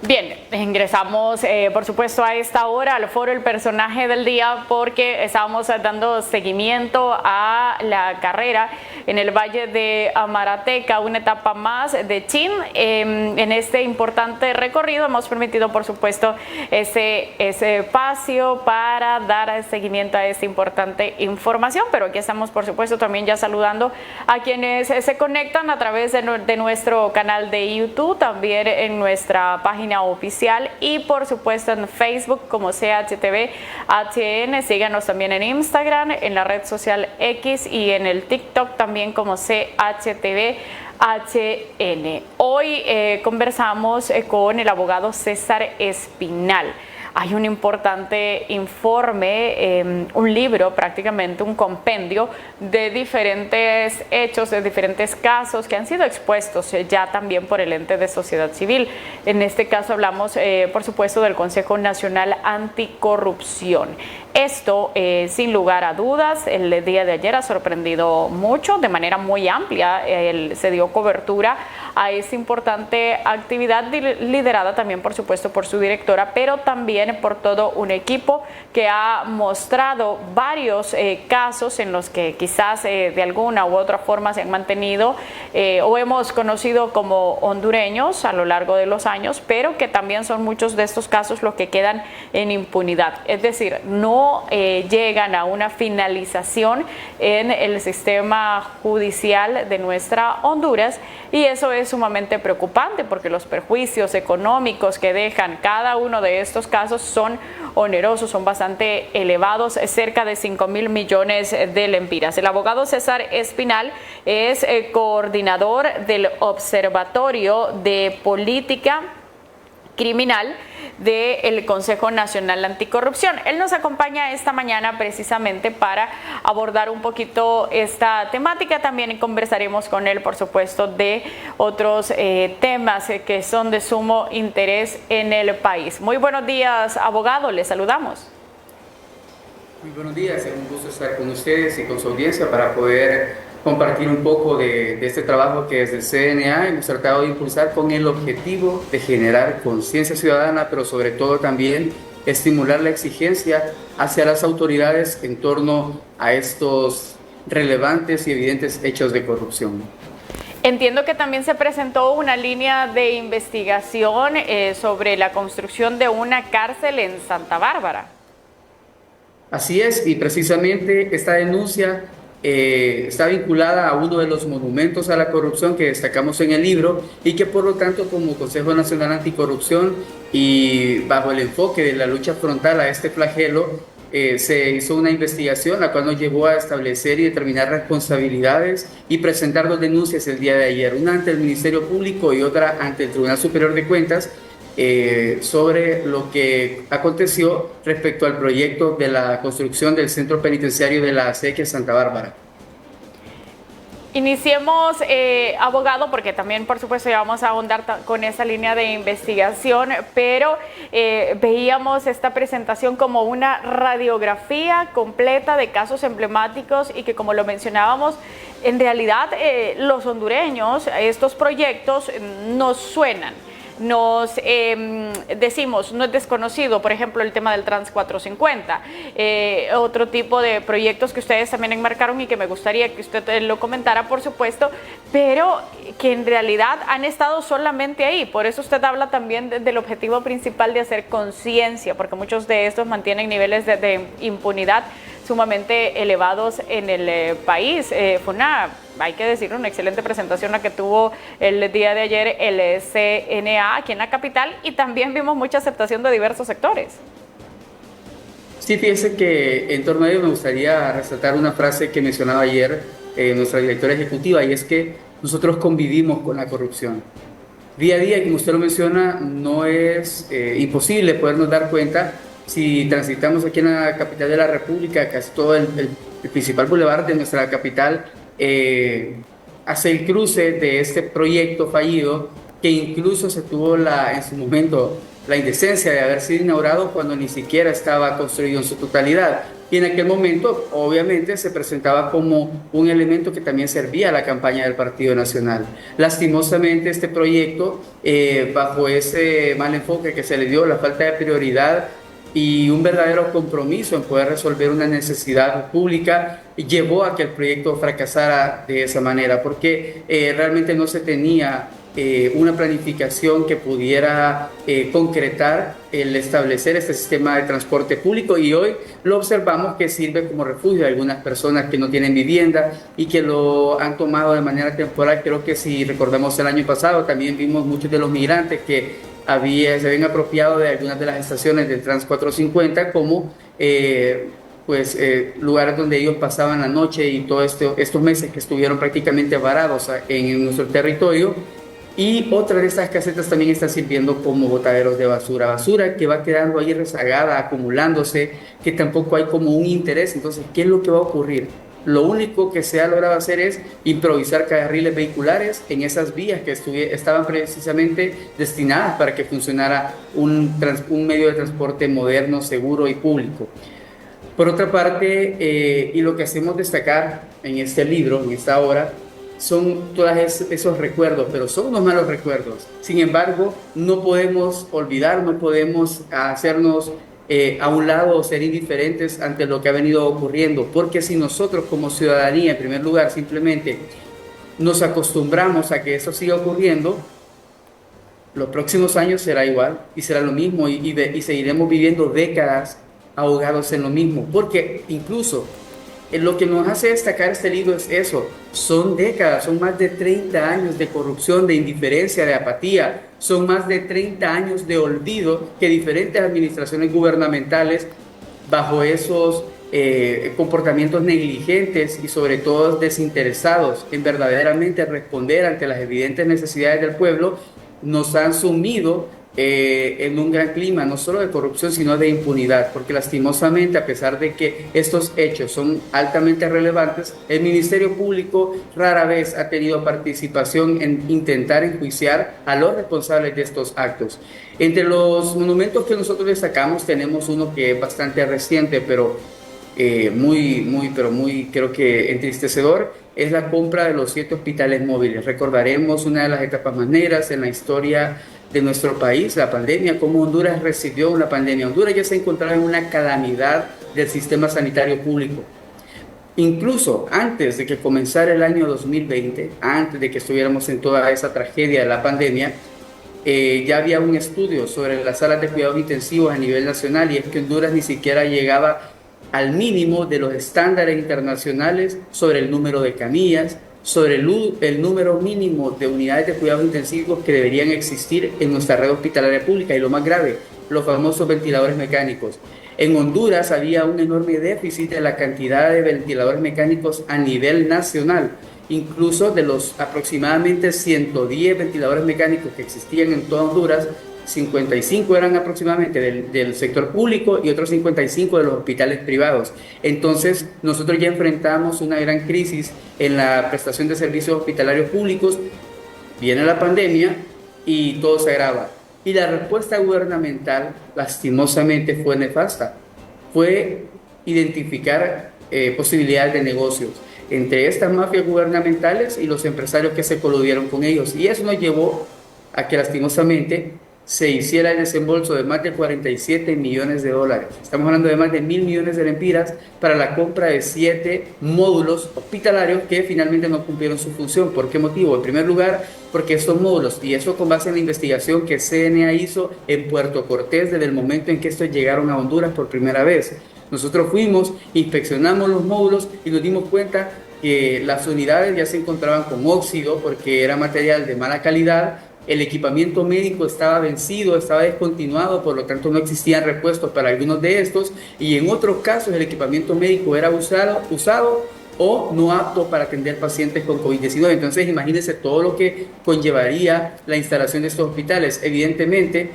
Bien, ingresamos por supuesto a esta hora al foro El Personaje del Día porque estábamos dando seguimiento a la carrera en el Valle de Amarateca, una etapa más de Chin. En este importante recorrido hemos permitido por supuesto ese espacio para dar seguimiento a esta importante información, pero aquí estamos por supuesto también ya saludando a quienes se conectan a través de nuestro canal de YouTube, también en nuestra página oficial y por supuesto en Facebook como CHTV HN. Síganos también en Instagram, en la red social X y en el TikTok también como CHTV HN. Hoy conversamos con el abogado César Espinal. Hay un importante informe, un libro, prácticamente un compendio de diferentes hechos, de diferentes casos que han sido expuestos ya también por el ente de sociedad civil. En este caso hablamos, por supuesto, del Consejo Nacional Anticorrupción. Esto, sin lugar a dudas, el día de ayer ha sorprendido mucho, de manera muy amplia. Se dio cobertura a esta importante actividad liderada también, por supuesto, por su directora, pero también por todo un equipo que ha mostrado varios casos en los que quizás de alguna u otra forma se han mantenido o hemos conocido como hondureños a lo largo de los años, pero que también son muchos de estos casos los que quedan en impunidad. Es decir, no llegan a una finalización en el sistema judicial de nuestra Honduras, y eso es sumamente preocupante porque los perjuicios económicos que dejan cada uno de estos casos son onerosos, son bastante elevados, cerca de 5.000 millones de lempiras. El abogado César Espinal es coordinador del Observatorio de Política Criminal del Consejo Nacional Anticorrupción. Él nos acompaña esta mañana precisamente para abordar un poquito esta temática. También conversaremos con él, por supuesto, de otros temas que son de sumo interés en el país. Muy buenos días, abogado, le saludamos. Muy buenos días, es un gusto estar con ustedes y con su audiencia para poder compartir un poco de este trabajo que desde el CNA hemos tratado de impulsar con el objetivo de generar conciencia ciudadana, pero sobre todo también estimular la exigencia hacia las autoridades en torno a estos relevantes y evidentes hechos de corrupción. Entiendo que también se presentó una línea de investigación sobre la construcción de una cárcel en Santa Bárbara. Así es, y precisamente esta denuncia está vinculada a uno de los monumentos a la corrupción que destacamos en el libro y que por lo tanto como Consejo Nacional Anticorrupción y bajo el enfoque de la lucha frontal a este flagelo se hizo una investigación la cual nos llevó a establecer y determinar responsabilidades y presentar dos denuncias el día de ayer, una ante el Ministerio Público y otra ante el Tribunal Superior de Cuentas sobre lo que aconteció respecto al proyecto de la construcción del centro penitenciario de la Acequia Santa Bárbara. Iniciemos, abogado, porque también, por supuesto, ya vamos a ahondar con esa línea de investigación, pero veíamos esta presentación como una radiografía completa de casos emblemáticos y que, como lo mencionábamos, en realidad los hondureños, estos proyectos nos suenan. Nos decimos, no es desconocido, por ejemplo, el tema del Trans 450, otro tipo de proyectos que ustedes también enmarcaron y que me gustaría que usted lo comentara, por supuesto, pero que en realidad han estado solamente ahí. Por eso usted habla también del objetivo principal de hacer conciencia, porque muchos de estos mantienen niveles de impunidad sumamente elevados en el país. Fue hay que decir, una excelente presentación la que tuvo el día de ayer el CNA aquí en la capital, y también vimos mucha aceptación de diversos sectores. Sí, fíjese que en torno a ello me gustaría resaltar una frase que mencionaba ayer nuestra directora ejecutiva, y es que nosotros convivimos con la corrupción. Día a día, y como usted lo menciona, no es imposible podernos dar cuenta. Si transitamos aquí en la capital de la República, casi todo el principal bulevar de nuestra capital hace el cruce de este proyecto fallido, que incluso se tuvo en su momento la indecencia de haber sido inaugurado cuando ni siquiera estaba construido en su totalidad. Y en aquel momento, obviamente, se presentaba como un elemento que también servía a la campaña del Partido Nacional. Lastimosamente, este proyecto, bajo ese mal enfoque que se le dio, la falta de prioridad y un verdadero compromiso en poder resolver una necesidad pública, llevó a que el proyecto fracasara de esa manera, porque realmente no se tenía una planificación que pudiera concretar el establecer este sistema de transporte público, y hoy lo observamos que sirve como refugio a algunas personas que no tienen vivienda y que lo han tomado de manera temporal. Creo que si recordamos el año pasado también vimos muchos de los migrantes que se habían apropiado de algunas de las estaciones del Trans 450 como lugares donde ellos pasaban la noche y todos estos meses que estuvieron prácticamente varados en nuestro territorio. Y otras de estas casetas también están sirviendo como botaderos de basura, basura que va quedando ahí rezagada, acumulándose, que tampoco hay como un interés. Entonces, ¿qué es lo que va a ocurrir? Lo único que se ha logrado hacer es improvisar carriles vehiculares en esas vías que estaban precisamente destinadas para que funcionara un medio de transporte moderno, seguro y público. Por otra parte, y lo que hacemos destacar en este libro, en esta obra, son todos esos recuerdos, pero son unos malos recuerdos. Sin embargo, no podemos olvidar, no podemos hacernos a un lado o ser indiferentes ante lo que ha venido ocurriendo, porque si nosotros como ciudadanía, en primer lugar, simplemente nos acostumbramos a que eso siga ocurriendo, los próximos años será igual y será lo mismo, y seguiremos viviendo décadas ahogados en lo mismo, porque incluso lo que nos hace destacar este libro es eso, son décadas, son más de 30 años de corrupción, de indiferencia, de apatía, son más de 30 años de olvido que diferentes administraciones gubernamentales, bajo esos comportamientos negligentes y sobre todo desinteresados en verdaderamente responder ante las evidentes necesidades del pueblo, nos han sumido en un gran clima, no solo de corrupción, sino de impunidad, porque lastimosamente, a pesar de que estos hechos son altamente relevantes, el Ministerio Público rara vez ha tenido participación en intentar enjuiciar a los responsables de estos actos. Entre los monumentos que nosotros destacamos, tenemos uno que es bastante reciente, pero muy, creo que entristecedor, es la compra de los 7 hospitales móviles. Recordaremos una de las etapas más negras en la historia de nuestro país, la pandemia, cómo Honduras recibió una pandemia. Honduras ya se encontraba en una calamidad del sistema sanitario público. Incluso antes de que comenzara el año 2020, antes de que estuviéramos en toda esa tragedia de la pandemia, ya había un estudio sobre las salas de cuidados intensivos a nivel nacional, y es que Honduras ni siquiera llegaba al mínimo de los estándares internacionales sobre el número de camillas, sobre el número mínimo de unidades de cuidados intensivos que deberían existir en nuestra red hospitalaria pública, y lo más grave, los famosos ventiladores mecánicos. En Honduras había un enorme déficit de la cantidad de ventiladores mecánicos a nivel nacional. Incluso de los aproximadamente 110 ventiladores mecánicos que existían en toda Honduras, 55 eran aproximadamente del sector público y otros 55 de los hospitales privados. Entonces, nosotros ya enfrentamos una gran crisis en la prestación de servicios hospitalarios públicos, viene la pandemia y todo se agrava. Y la respuesta gubernamental, lastimosamente, fue nefasta. Fue identificar posibilidades de negocios entre estas mafias gubernamentales y los empresarios que se coludieron con ellos. Y eso nos llevó a que, lastimosamente, se hiciera el desembolso de más de 47 millones de dólares. Estamos hablando de más de 1.000 millones de lempiras para la compra de 7 módulos hospitalarios que finalmente no cumplieron su función. ¿Por qué motivo? En primer lugar, porque estos módulos, y eso con base en la investigación que CNA hizo en Puerto Cortés desde el momento en que estos llegaron a Honduras por primera vez. Nosotros fuimos, inspeccionamos los módulos y nos dimos cuenta que las unidades ya se encontraban con óxido porque era material de mala calidad. El equipamiento médico estaba vencido, estaba descontinuado, por lo tanto no existían repuestos para algunos de estos, y en otros casos el equipamiento médico era usado o no apto para atender pacientes con COVID-19. Entonces imagínense todo lo que conllevaría la instalación de estos hospitales. Evidentemente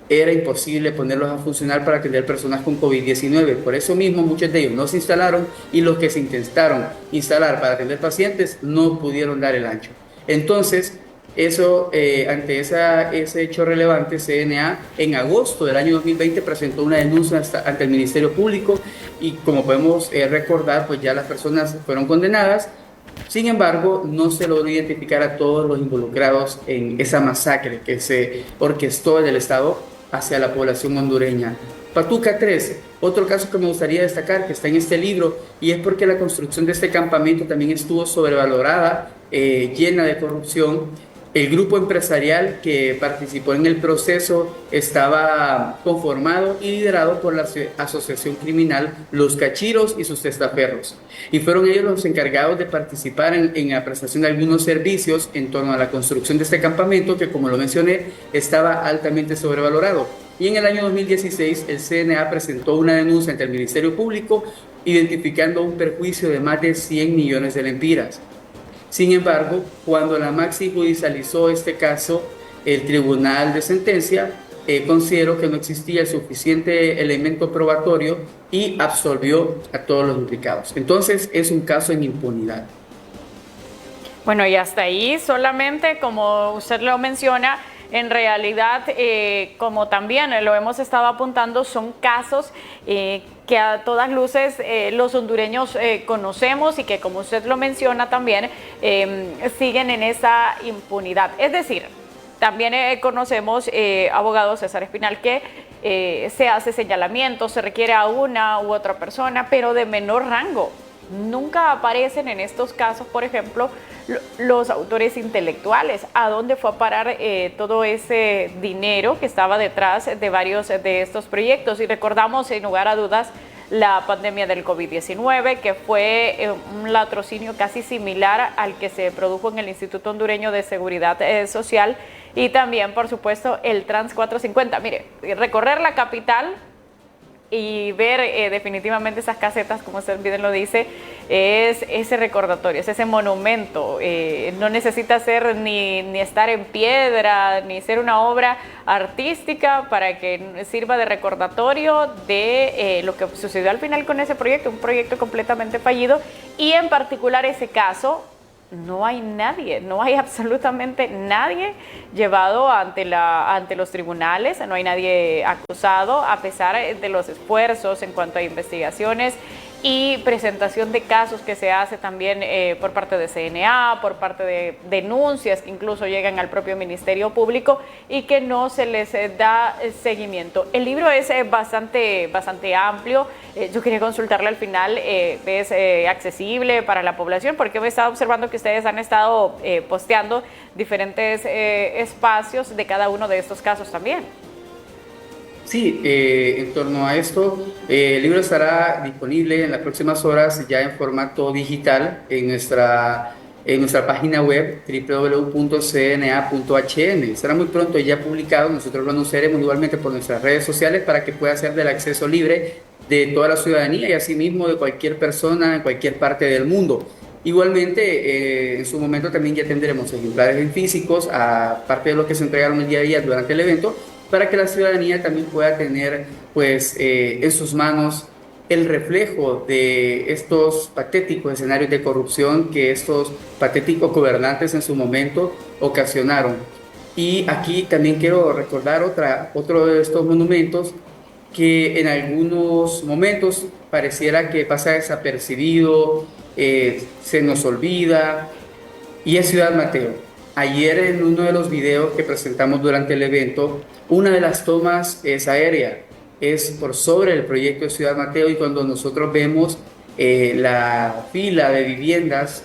era imposible ponerlos a funcionar para atender personas con COVID-19. Por eso mismo muchos de ellos no se instalaron, y los que se intentaron instalar para atender pacientes no pudieron dar el ancho. Entonces, Eso, ante ese hecho relevante, CNA en agosto del año 2020 presentó una denuncia ante el Ministerio Público y como podemos recordar, pues ya las personas fueron condenadas. Sin embargo, no se logró identificar a todos los involucrados en esa masacre que se orquestó en el Estado hacia la población hondureña. Patuca 13, otro caso que me gustaría destacar que está en este libro y es porque la construcción de este campamento también estuvo sobrevalorada, llena de corrupción. El grupo empresarial que participó en el proceso estaba conformado y liderado por la asociación criminal Los Cachiros y sus testaferros. Y fueron ellos los encargados de participar en la prestación de algunos servicios en torno a la construcción de este campamento que, como lo mencioné, estaba altamente sobrevalorado. Y en el año 2016 el CNA presentó una denuncia ante el Ministerio Público identificando un perjuicio de más de 100 millones de lempiras. Sin embargo, cuando la Maxi judicializó este caso, el Tribunal de Sentencia consideró que no existía el suficiente elemento probatorio y absolvió a todos los implicados. Entonces, es un caso en impunidad. Bueno, y hasta ahí solamente, como usted lo menciona, en realidad, como también lo hemos estado apuntando, son casos que a todas luces los hondureños conocemos y que, como usted lo menciona también, siguen en esa impunidad. Es decir, también conocemos, abogado César Espinal, que se hace señalamiento, se requiere a una u otra persona, pero de menor rango. Nunca aparecen en estos casos, por ejemplo, los autores intelectuales. ¿A dónde fue a parar todo ese dinero que estaba detrás de varios de estos proyectos? Y recordamos, sin lugar a dudas, la pandemia del COVID-19, que fue un latrocinio casi similar al que se produjo en el Instituto Hondureño de Seguridad Social, y también, por supuesto, el Trans 450. Mire, recorrer la capital y ver definitivamente esas casetas, como usted bien lo dice, es ese recordatorio, es ese monumento. No necesita ser ni estar en piedra, ni ser una obra artística para que sirva de recordatorio de lo que sucedió al final con ese proyecto, un proyecto completamente fallido. Y en particular ese caso, no hay nadie, no hay absolutamente nadie llevado ante los tribunales, no hay nadie acusado, a pesar de los esfuerzos en cuanto a investigaciones y presentación de casos que se hace también por parte de CNA, por parte de denuncias que incluso llegan al propio Ministerio Público y que no se les da seguimiento. El libro es bastante amplio. Yo quería consultarle al final, ¿es accesible para la población? Porque he estado observando que ustedes han estado posteando diferentes espacios de cada uno de estos casos también. Sí, en torno a esto, el libro estará disponible en las próximas horas ya en formato digital en nuestra página web www.cna.hn. Será muy pronto ya publicado, nosotros lo anunciaremos igualmente por nuestras redes sociales para que pueda ser del acceso libre de toda la ciudadanía y asimismo de cualquier persona en cualquier parte del mundo. Igualmente, en su momento también ya tendremos ejemplares en físicos, aparte de los que se entregaron el día a día durante el evento, para que la ciudadanía también pueda tener pues, en sus manos el reflejo de estos patéticos escenarios de corrupción que estos patéticos gobernantes en su momento ocasionaron. Y aquí también quiero recordar otro de estos monumentos que en algunos momentos pareciera que pasa desapercibido, se nos olvida, y es Ciudad Mateo. Ayer en uno de los videos que presentamos durante el evento, una de las tomas es aérea, es por sobre el proyecto de Ciudad Mateo, y cuando nosotros vemos la fila de viviendas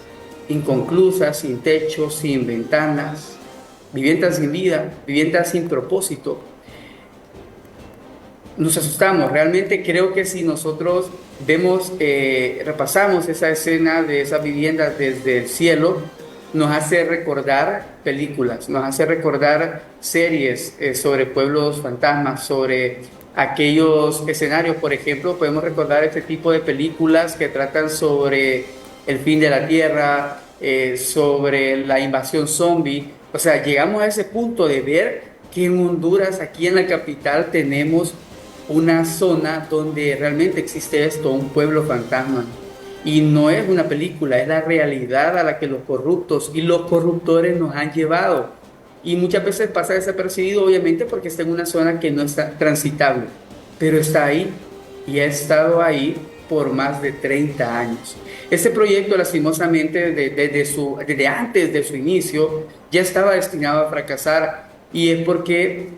inconclusas, sin techo, sin ventanas, viviendas sin vida, viviendas sin propósito, nos asustamos. Realmente creo que si nosotros vemos, repasamos esa escena de esas viviendas desde el cielo, nos hace recordar películas, nos hace recordar series sobre pueblos fantasmas, sobre aquellos escenarios. Por ejemplo, podemos recordar este tipo de películas que tratan sobre el fin de la tierra, sobre la invasión zombie. O sea, llegamos a ese punto de ver que en Honduras, aquí en la capital, tenemos una zona donde realmente existe esto, un pueblo fantasma. Y no es una película, es la realidad a la que los corruptos y los corruptores nos han llevado. y muchas veces pasa desapercibido, obviamente, porque está en una zona que no está transitable, pero está ahí y ha estado ahí por más de 30 años. Este proyecto, lastimosamente, desde antes de su inicio, ya estaba destinado a fracasar y es porque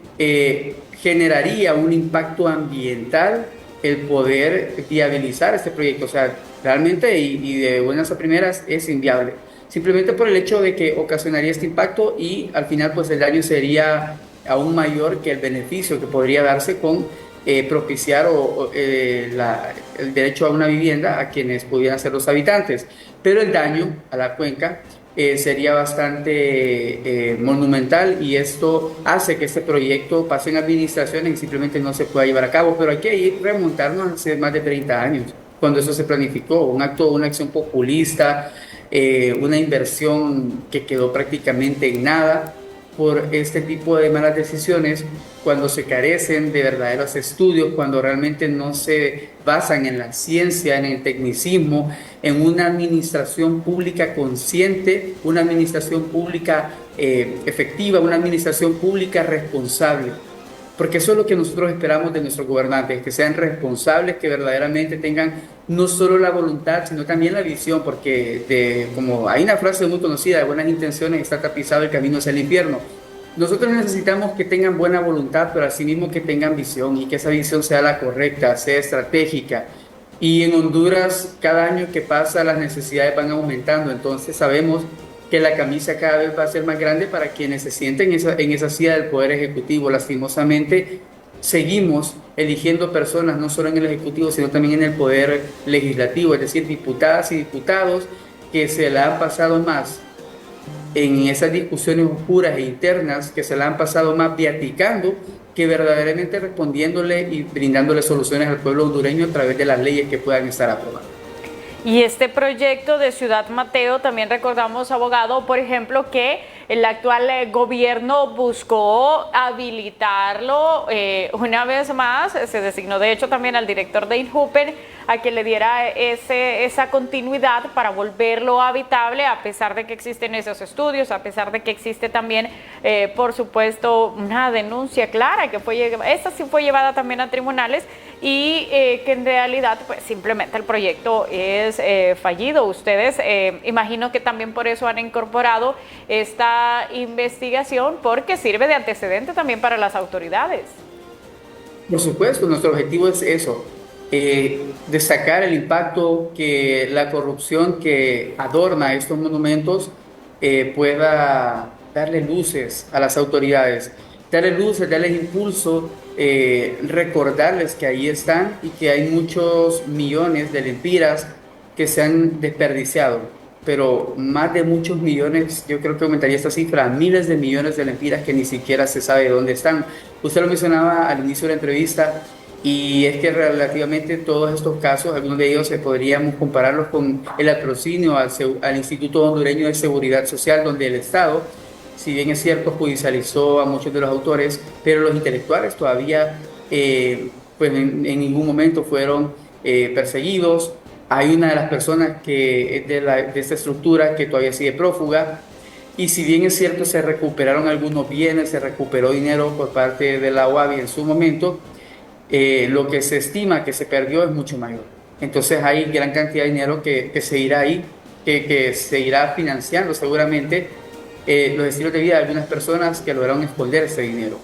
generaría un impacto ambiental el poder viabilizar este proyecto. O sea, realmente y de buenas a primeras es inviable. Simplemente por el hecho de que ocasionaría este impacto y al final pues el daño sería aún mayor que el beneficio que podría darse con propiciar el derecho a una vivienda a quienes pudieran ser los habitantes. Pero el daño a la cuenca sería bastante monumental y esto hace que este proyecto pase en administraciones y simplemente no se pueda llevar a cabo. Pero hay que ir remontarnos hace más de 30 años, cuando eso se planificó, una acción populista, una inversión que quedó prácticamente en nada por este tipo de malas decisiones, cuando se carecen de verdaderos estudios, cuando realmente no se basan en la ciencia, en el tecnicismo, en una administración pública consciente, una administración pública efectiva, una administración pública responsable. Porque eso es lo que nosotros esperamos de nuestros gobernantes, que sean responsables, que verdaderamente tengan no solo la voluntad, sino también la visión, porque como hay una frase muy conocida, de buenas intenciones está tapizado el camino hacia el infierno. Nosotros necesitamos que tengan buena voluntad, pero asimismo que tengan visión y que esa visión sea la correcta, sea estratégica. Y en Honduras, cada año que pasa, las necesidades van aumentando, entonces sabemos que la camisa cada vez va a ser más grande para quienes se sienten en esa silla del Poder Ejecutivo. Lastimosamente, seguimos eligiendo personas no solo en el Ejecutivo, sino también en el Poder Legislativo, es decir, diputadas y diputados que se la han pasado más en esas discusiones oscuras e internas, que se la han pasado más viaticando que verdaderamente respondiéndole y brindándole soluciones al pueblo hondureño a través de las leyes que puedan estar aprobadas. Y este proyecto de Ciudad Mateo, también recordamos, abogado, por ejemplo, que el actual gobierno buscó habilitarlo una vez más. Se designó, de hecho, también al director de INJUPER a que le diera esa continuidad para volverlo habitable, a pesar de que existen esos estudios, a pesar de que existe también, por supuesto, una denuncia clara, que esta sí fue llevada también a tribunales, y que en realidad pues simplemente el proyecto es fallido. Ustedes imagino que también por eso han incorporado esta investigación, porque sirve de antecedente también para las autoridades. Por supuesto, nuestro objetivo es eso, destacar el impacto que la corrupción que adorna estos monumentos pueda darle luces a las autoridades, darle luces, darles impulso, recordarles que ahí están y que hay muchos millones de lempiras que se han desperdiciado, pero más de muchos millones, yo creo que aumentaría esta cifra, miles de millones de lempiras que ni siquiera se sabe dónde están. Usted lo mencionaba al inicio de la entrevista, y es que relativamente todos estos casos, algunos de ellos podríamos compararlos con el latrocinio al Instituto Hondureño de Seguridad Social, donde el Estado, si bien es cierto, judicializó a muchos de los autores, pero los intelectuales todavía pues en ningún momento fueron perseguidos. Hay una de las personas que es de esta estructura que todavía sigue prófuga, y si bien es cierto se recuperaron algunos bienes, se recuperó dinero por parte de la UABI en su momento, lo que se estima que se perdió es mucho mayor. Entonces hay gran cantidad de dinero que se irá ahí, que se irá financiando seguramente los estilos de vida de algunas personas que lograron esconder ese dinero.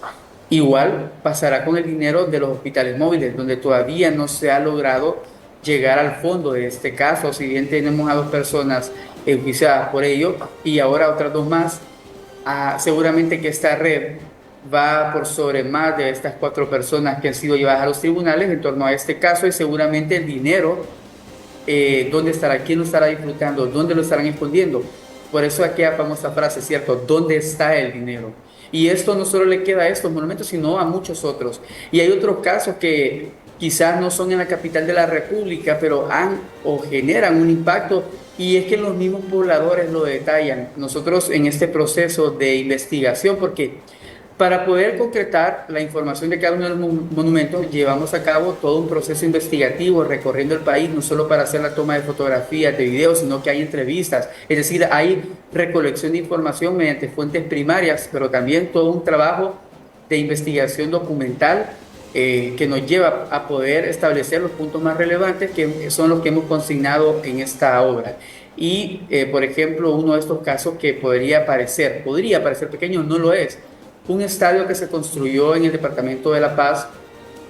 Igual pasará con el dinero de los hospitales móviles, donde todavía no se ha logrado llegar al fondo de este caso. Si bien tenemos a 2 personas enjuiciadas por ello y ahora otras 2 más, seguramente que esta red va por sobre más de estas 4 personas que han sido llevadas a los tribunales en torno a este caso, y seguramente el dinero, ¿dónde estará? ¿Quién lo estará disfrutando? ¿Dónde lo estarán escondiendo? Por eso aquella famosa frase, ¿cierto? ¿Dónde está el dinero? Y esto no solo le queda a estos monumentos, sino a muchos otros. Y hay otros casos que quizás no son en la capital de la República, pero han o generan un impacto, y es que los mismos pobladores lo detallan. Nosotros en este proceso de investigación, porque Para poder concretar la información de cada uno de los monumentos, llevamos a cabo todo un proceso investigativo recorriendo el país, no solo para hacer la toma de fotografías, de videos, sino que hay entrevistas, es decir, hay recolección de información mediante fuentes primarias, pero también todo un trabajo de investigación documental que nos lleva a poder establecer los puntos más relevantes, que son los que hemos consignado en esta obra. Y, por ejemplo, uno de estos casos que podría parecer pequeño, no lo es. Un estadio que se construyó en el departamento de La Paz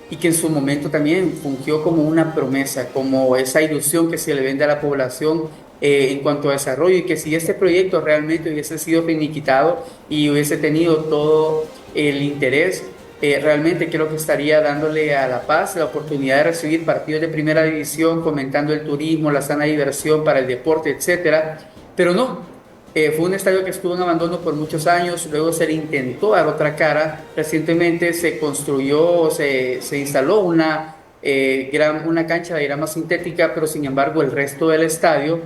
y que en su momento también fungió como una promesa, como esa ilusión que se le vende a la población en cuanto a desarrollo, y que si este proyecto realmente hubiese sido finiquitado y hubiese tenido todo el interés, realmente creo que estaría dándole a La Paz la oportunidad de recibir partidos de primera división, fomentando el turismo, la sana diversión para el deporte, etcétera. Pero no. Fue un estadio que estuvo en abandono por muchos años, luego se le intentó dar otra cara, recientemente se construyó, se instaló una cancha de grama sintética, pero sin embargo el resto del estadio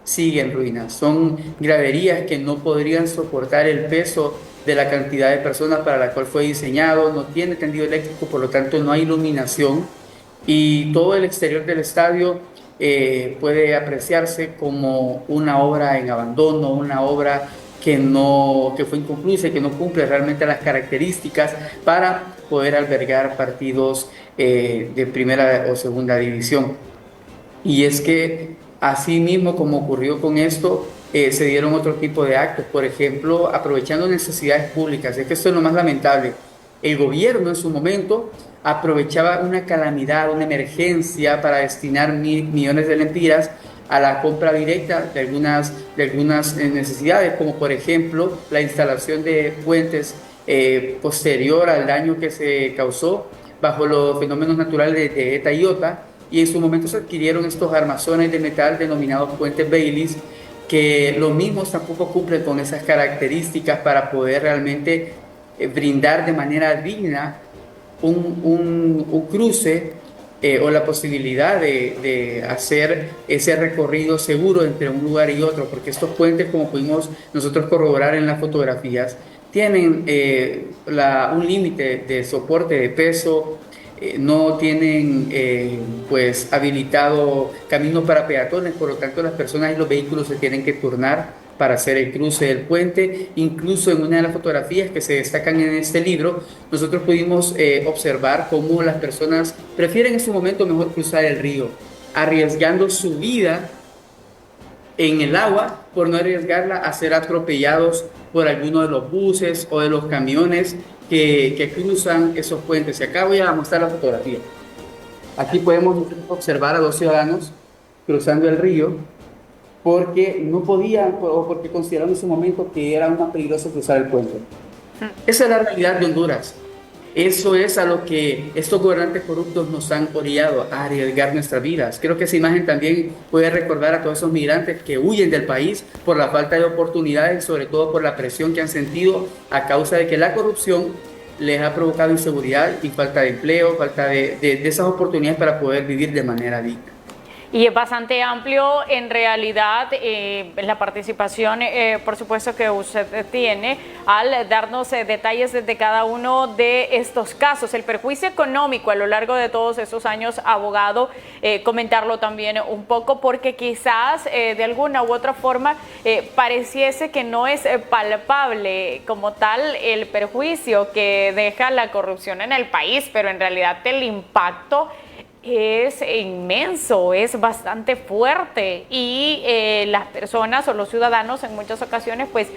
sigue en ruinas. Son graderías que no podrían soportar el peso de la cantidad de personas para la cual fue diseñado, no tiene tendido eléctrico, por lo tanto no hay iluminación, y todo el exterior del estadio puede apreciarse como una obra en abandono, una obra que fue inconclusa y que no cumple realmente las características para poder albergar partidos de primera o segunda división. Y es que así mismo como ocurrió con esto, se dieron otro tipo de actos, por ejemplo, aprovechando necesidades públicas. Es que esto es lo más lamentable. El gobierno en su momento aprovechaba una calamidad, una emergencia para destinar millones de lempiras a la compra directa de algunas necesidades, como por ejemplo la instalación de puentes posterior al daño que se causó bajo los fenómenos naturales de Eta y Iota, y en su momento se adquirieron estos armazones de metal denominados puentes Baylis, que los mismos tampoco cumplen con esas características para poder realmente brindar de manera digna un cruce o la posibilidad de hacer ese recorrido seguro entre un lugar y otro, porque estos puentes, como pudimos nosotros corroborar en las fotografías, tienen un límite de soporte de peso, no tienen pues habilitado camino para peatones, por lo tanto las personas y los vehículos se tienen que turnar para hacer el cruce del puente. Incluso en una de las fotografías que se destacan en este libro, nosotros pudimos observar cómo las personas prefieren en su momento mejor cruzar el río, arriesgando su vida en el agua por no arriesgarla a ser atropellados por alguno de los buses o de los camiones que cruzan esos puentes. Y acá voy a mostrar la fotografía. Aquí podemos observar a dos ciudadanos cruzando el río porque no podían o porque consideraron en su momento que era más peligroso cruzar el puente. Esa es la realidad de Honduras. Eso es a lo que estos gobernantes corruptos nos han orillado, a arriesgar nuestras vidas. Creo que esa imagen también puede recordar a todos esos migrantes que huyen del país por la falta de oportunidades, sobre todo por la presión que han sentido a causa de que la corrupción les ha provocado inseguridad y falta de empleo, falta de esas oportunidades para poder vivir de manera digna. Y es bastante amplio en realidad la participación, por supuesto, que usted tiene al darnos detalles de cada uno de estos casos. El perjuicio económico a lo largo de todos estos años, abogado, comentarlo también un poco, porque quizás de alguna u otra forma pareciese que no es palpable como tal el perjuicio que deja la corrupción en el país, pero en realidad el impacto es inmenso, es bastante fuerte, y las personas o los ciudadanos en muchas ocasiones pues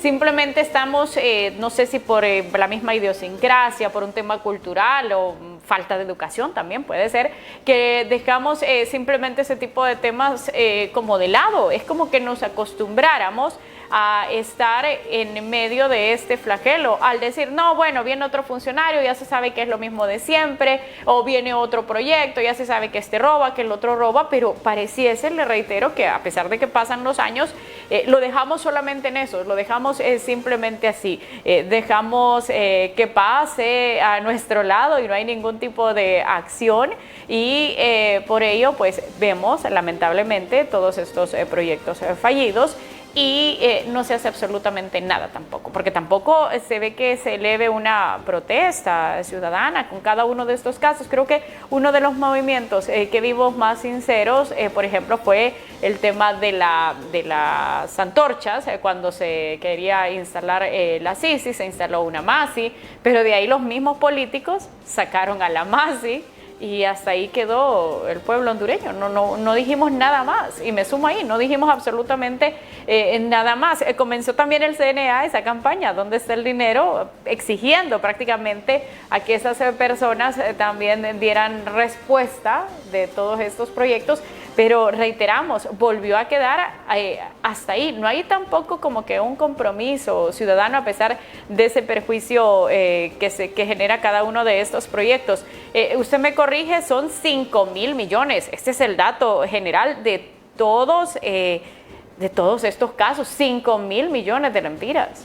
simplemente estamos, no sé si por la misma idiosincrasia, por un tema cultural o falta de educación también puede ser, que dejamos simplemente ese tipo de temas como de lado. Es como que nos acostumbráramos a estar en medio de este flagelo, al decir, no, bueno, viene otro funcionario, ya se sabe que es lo mismo de siempre, o viene otro proyecto, ya se sabe que este roba, que el otro roba, pero pareciese, le reitero, que a pesar de que pasan los años, lo dejamos solamente en eso, lo dejamos simplemente así, dejamos que pase a nuestro lado y no hay ningún tipo de acción, y por ello pues vemos lamentablemente todos estos proyectos fallidos. y no se hace absolutamente nada tampoco, porque tampoco se ve que se eleve una protesta ciudadana con cada uno de estos casos. Creo que uno de los movimientos que vimos más sinceros, por ejemplo, fue el tema de las antorchas, cuando se quería instalar la Sisi, se instaló una Masi, pero de ahí los mismos políticos sacaron a la Masi, y hasta ahí quedó el pueblo hondureño. No dijimos nada más, y me sumo ahí, no dijimos absolutamente nada más. Comenzó también el CNA esa campaña, ¿dónde está el dinero?, exigiendo prácticamente a que esas personas también dieran respuesta de todos estos proyectos, pero reiteramos, volvió a quedar hasta ahí. No hay tampoco como que un compromiso ciudadano, a pesar de ese perjuicio que genera cada uno de estos proyectos. Usted me corrige, son 5,000 millones. Este es el dato general de todos estos casos, 5,000 millones de lempiras.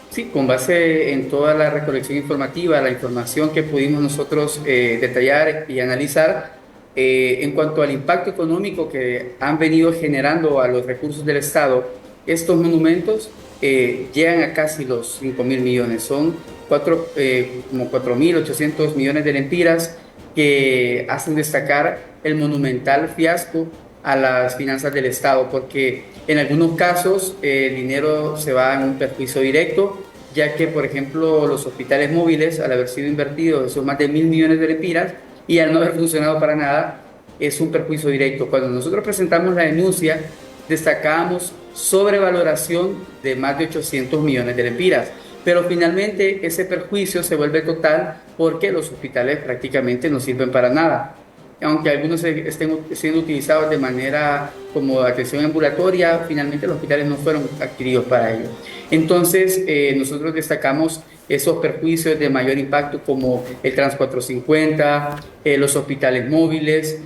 Sí, con base en toda la recolección informativa, la información que pudimos nosotros detallar y analizar, en cuanto al impacto económico que han venido generando a los recursos del Estado, estos monumentos llegan a casi los 5,000 millones. Son como 4,800 millones de lempiras que hacen destacar el monumental fiasco a las finanzas del Estado, porque en algunos casos el dinero se va en un perjuicio directo, ya que, por ejemplo, los hospitales móviles, al haber sido invertidos esos más de 1,000 millones de lempiras, y al no haber funcionado para nada, es un perjuicio directo. Cuando nosotros presentamos la denuncia, destacábamos sobrevaloración de más de 800 millones de lempiras, pero finalmente ese perjuicio se vuelve total porque los hospitales prácticamente no sirven para nada. Aunque algunos estén siendo utilizados de manera como atención ambulatoria, finalmente los hospitales no fueron adquiridos para ello. Entonces, nosotros destacamos esos perjuicios de mayor impacto, como el Trans 450, los hospitales móviles,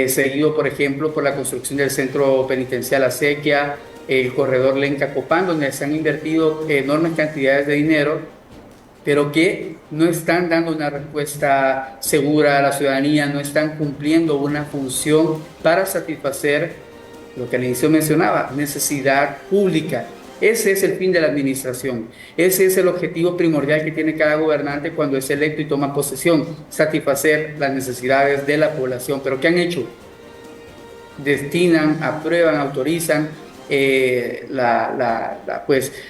seguido, por ejemplo, por la construcción del centro penitencial Acequia, el corredor Lenca-Copán, donde se han invertido enormes cantidades de dinero, pero que no están dando una respuesta segura a la ciudadanía, no están cumpliendo una función para satisfacer lo que al inicio mencionaba, necesidad pública. Ese es el fin de la administración, ese es el objetivo primordial que tiene cada gobernante cuando es electo y toma posesión, satisfacer las necesidades de la población. ¿Pero qué han hecho? Destinan, aprueban, autorizan la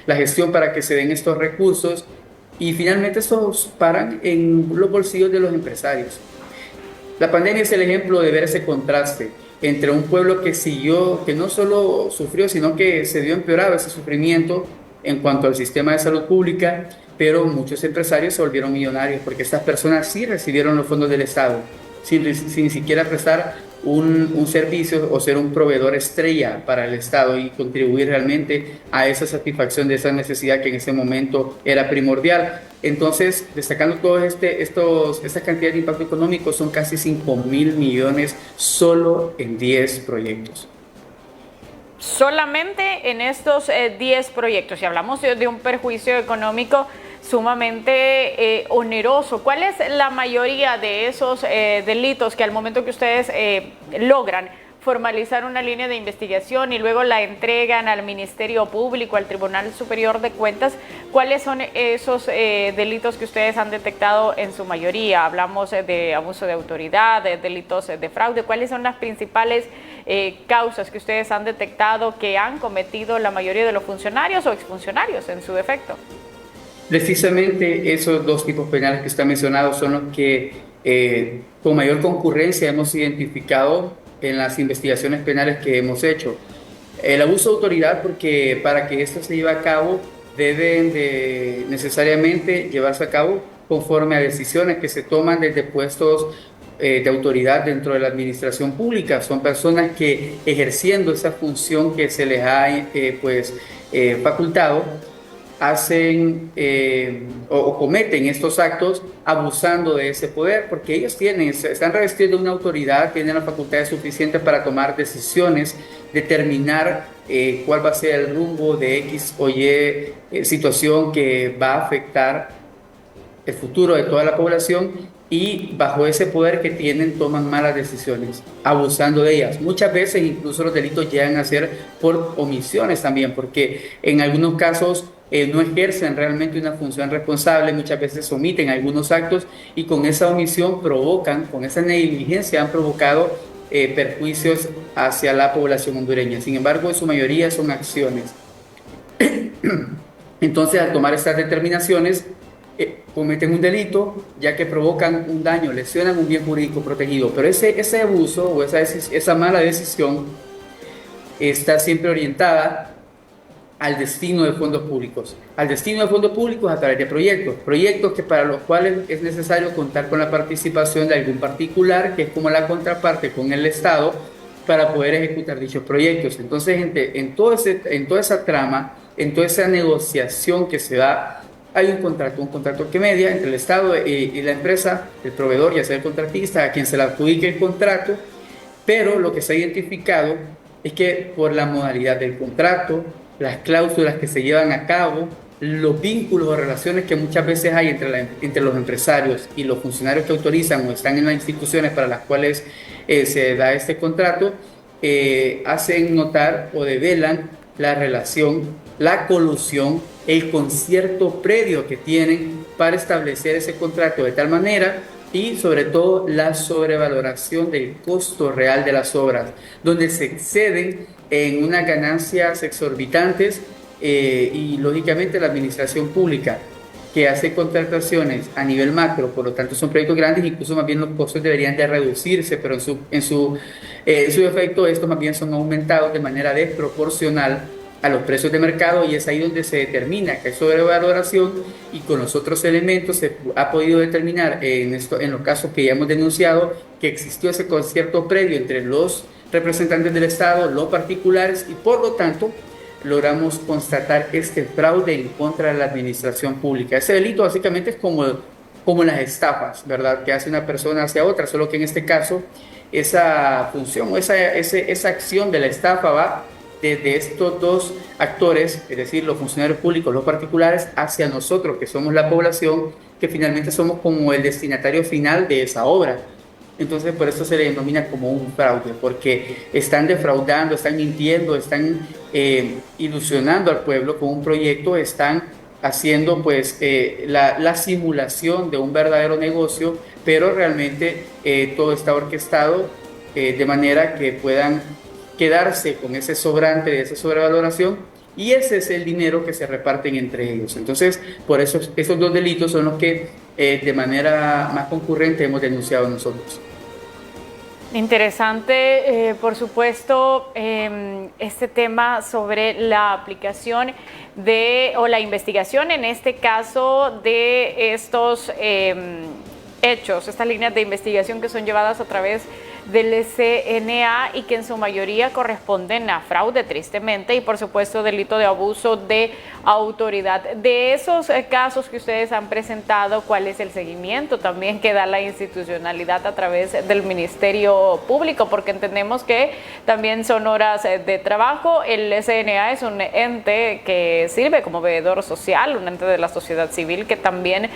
gestión para que se den estos recursos, y finalmente estos paran en los bolsillos de los empresarios. La pandemia es el ejemplo de ver ese contraste entre un pueblo que siguió, que no solo sufrió, sino que se vio empeorado ese sufrimiento en cuanto al sistema de salud pública, pero muchos empresarios se volvieron millonarios porque estas personas sí recibieron los fondos del Estado, sin siquiera prestar un servicio o ser un proveedor estrella para el Estado y contribuir realmente a esa satisfacción de esa necesidad que en ese momento era primordial. Entonces, destacando todo esta cantidad de impacto económico, son casi 5,000 millones solo en 10 proyectos. Solamente en estos 10 proyectos, si hablamos de un perjuicio económico sumamente oneroso, ¿cuál es la mayoría de esos delitos que al momento que ustedes logran formalizar una línea de investigación y luego la entregan al Ministerio Público, al Tribunal Superior de Cuentas? ¿Cuáles son esos delitos que ustedes han detectado en su mayoría? Hablamos de abuso de autoridad, de delitos de fraude. ¿Cuáles son las principales causas que ustedes han detectado que han cometido la mayoría de los funcionarios o exfuncionarios en su defecto? Precisamente esos dos tipos penales que están mencionados son los que con mayor concurrencia hemos identificado en las investigaciones penales que hemos hecho. El abuso de autoridad, porque para que esto se lleve a cabo deben de necesariamente llevarse a cabo conforme a decisiones que se toman desde puestos de autoridad dentro de la administración pública. Son personas que, ejerciendo esa función que se les ha facultado, hacen o cometen estos actos abusando de ese poder, porque ellos están revestidos de una autoridad, tienen las facultades suficientes para tomar decisiones, determinar cuál va a ser el rumbo de X o Y situación que va a afectar el futuro de toda la población y bajo ese poder que tienen toman malas decisiones, abusando de ellas. Muchas veces incluso los delitos llegan a ser por omisiones también, porque en algunos casos no ejercen realmente una función responsable, muchas veces omiten algunos actos y con esa omisión provocan, con esa negligencia han provocado perjuicios hacia la población hondureña. Sin embargo, en su mayoría son acciones. Entonces, al tomar estas determinaciones, cometen un delito, ya que provocan un daño, lesionan un bien jurídico protegido. Pero ese abuso o esa mala decisión está siempre orientada al destino de fondos públicos. Al destino de fondos públicos a través de proyectos que para los cuales es necesario contar con la participación de algún particular, que es como la contraparte con el Estado, para poder ejecutar dichos proyectos. Entonces, gente, en toda esa trama, en toda esa negociación que se da, hay un contrato que media entre el Estado y la empresa, el proveedor, ya sea el contratista, a quien se le adjudique el contrato, pero lo que se ha identificado es que por la modalidad del contrato, las cláusulas que se llevan a cabo, los vínculos o relaciones que muchas veces hay entre los empresarios y los funcionarios que autorizan o están en las instituciones para las cuales se da este contrato, hacen notar o develan la relación, la colusión, el concierto previo que tienen para establecer ese contrato de tal manera y sobre todo la sobrevaloración del costo real de las obras, donde se exceden en unas ganancias exorbitantes y lógicamente la administración pública que hace contrataciones a nivel macro, por lo tanto son proyectos grandes, incluso más bien los costos deberían de reducirse, pero en su efecto estos más bien son aumentados de manera desproporcional a los precios de mercado y es ahí donde se determina que hay sobrevaloración y con los otros elementos se ha podido determinar en los casos que ya hemos denunciado que existió ese concierto previo entre los representantes del Estado, los particulares y por lo tanto logramos constatar este fraude en contra de la administración pública. Ese delito básicamente es como las estafas, ¿verdad? Que hace una persona hacia otra, solo que en este caso esa función o esa acción de la estafa va desde estos dos actores, es decir, los funcionarios públicos, los particulares, hacia nosotros, que somos la población, que finalmente somos como el destinatario final de esa obra. Entonces, por eso se le denomina como un fraude, porque están defraudando, están mintiendo, están ilusionando al pueblo con un proyecto, están haciendo pues la simulación de un verdadero negocio, pero realmente todo está orquestado de manera que puedan quedarse con ese sobrante de esa sobrevaloración y ese es el dinero que se reparten entre ellos. Entonces, por eso esos dos delitos son los que de manera más concurrente hemos denunciado nosotros. Interesante, por supuesto, este tema sobre la aplicación o la investigación, en este caso, de estos hechos, estas líneas de investigación que son llevadas a través del CNA y que en su mayoría corresponden a fraude, tristemente, y por supuesto delito de abuso de autoridad. De esos casos que ustedes han presentado, ¿cuál es el seguimiento también que da la institucionalidad a través del Ministerio Público? Porque entendemos que también son horas de trabajo. El CNA es un ente que sirve como veedor social, un ente de la sociedad civil que también,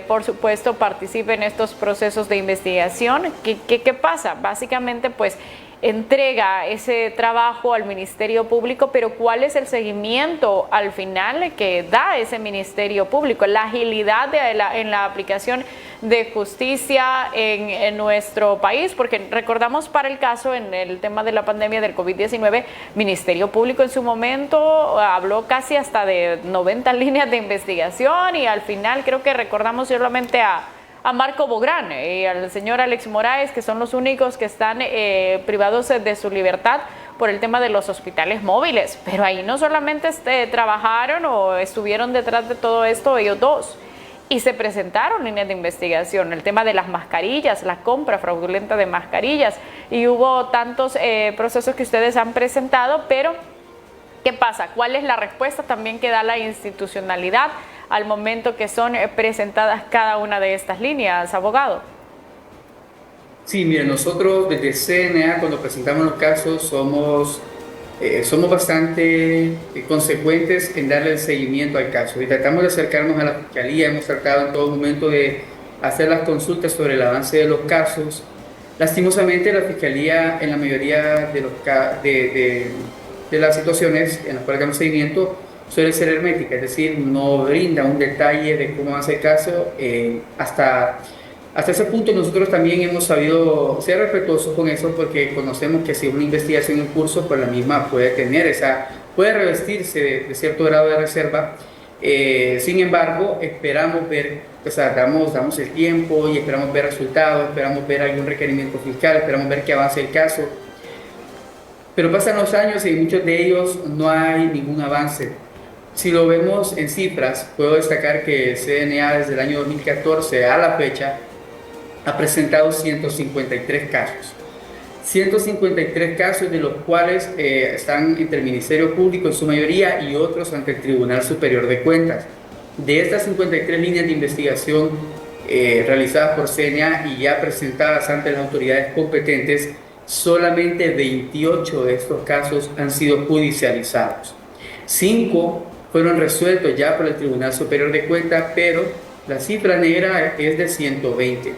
por supuesto, participa en estos procesos de investigación. ¿Qué pasa? Básicamente, pues, entrega ese trabajo al Ministerio Público, pero ¿cuál es el seguimiento al final que da ese Ministerio Público? La agilidad en la aplicación de justicia en nuestro país, porque recordamos para el caso en el tema de la pandemia del COVID-19, Ministerio Público en su momento habló casi hasta de 90 líneas de investigación y al final creo que recordamos solamente a Marco Bográn y al señor Alex Moraes, que son los únicos que están privados de su libertad por el tema de los hospitales móviles. Pero ahí no solamente trabajaron o estuvieron detrás de todo esto ellos dos, y se presentaron líneas de investigación, el tema de las mascarillas, la compra fraudulenta de mascarillas, y hubo tantos procesos que ustedes han presentado, pero ¿qué pasa? ¿Cuál es la respuesta también que da la institucionalidad al momento que son presentadas cada una de estas líneas, abogado? Sí, mire, nosotros desde CNA cuando presentamos los casos somos somos bastante consecuentes en darle el seguimiento al caso y tratamos de acercarnos a la Fiscalía. Hemos tratado en todo momento de hacer las consultas sobre el avance de los casos. Lastimosamente, la Fiscalía, en la mayoría de, de las situaciones en las cuales damos seguimiento, suele ser hermética, es decir, no brinda un detalle de cómo hace el caso. Hasta ese punto nosotros también hemos sabido ser respetuosos con eso, porque conocemos que si una investigación en curso, pues la misma puede tener puede revestirse de cierto grado de reserva. Sin embargo, esperamos ver, o sea, damos el tiempo y esperamos ver resultados, esperamos ver algún requerimiento fiscal, esperamos ver que avance el caso. Pero pasan los años y en muchos de ellos no hay ningún avance. Si lo vemos en cifras, puedo destacar que el CNA desde el año 2014 a la fecha ha presentado 153 casos. 153 casos, de los cuales están ante el Ministerio Público en su mayoría y otros ante el Tribunal Superior de Cuentas. De estas 53 líneas de investigación realizadas por CNA y ya presentadas ante las autoridades competentes, solamente 28 de estos casos han sido judicializados. 5 fueron resueltos ya por el Tribunal Superior de Cuentas, pero la cifra negra es de 120.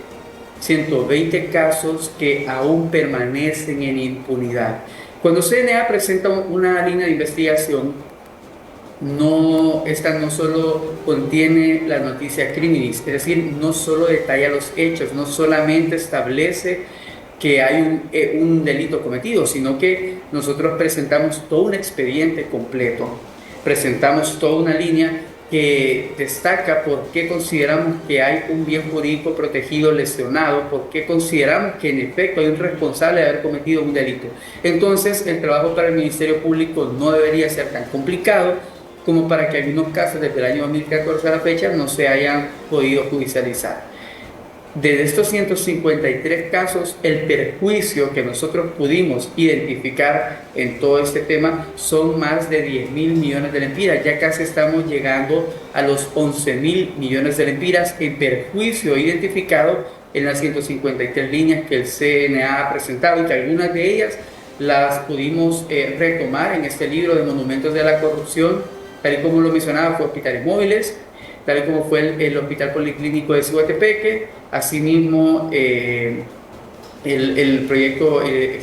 120 casos que aún permanecen en impunidad. Cuando CNA presenta una línea de investigación, esta no solo contiene la noticia criminis, es decir, no solo detalla los hechos, no solamente establece que hay un delito cometido, sino que nosotros presentamos todo un expediente completo, presentamos toda una línea que destaca por qué consideramos que hay un bien jurídico protegido lesionado, por qué consideramos que en efecto hay un responsable de haber cometido un delito. Entonces, el trabajo para el Ministerio Público no debería ser tan complicado como para que algunos casos desde el año 2014 a la fecha no se hayan podido judicializar. De estos 153 casos, el perjuicio que nosotros pudimos identificar en todo este tema son más de 10.000 millones de lempiras. Ya casi estamos llegando a los 11.000 millones de lempiras en perjuicio identificado en las 153 líneas que el CNA ha presentado, y que algunas de ellas las pudimos retomar en este libro de Monumentos de la Corrupción, tal y como lo mencionaba, fue hospitales móviles, tal y como fue el Hospital Policlínico de Ciguatepeque, asimismo el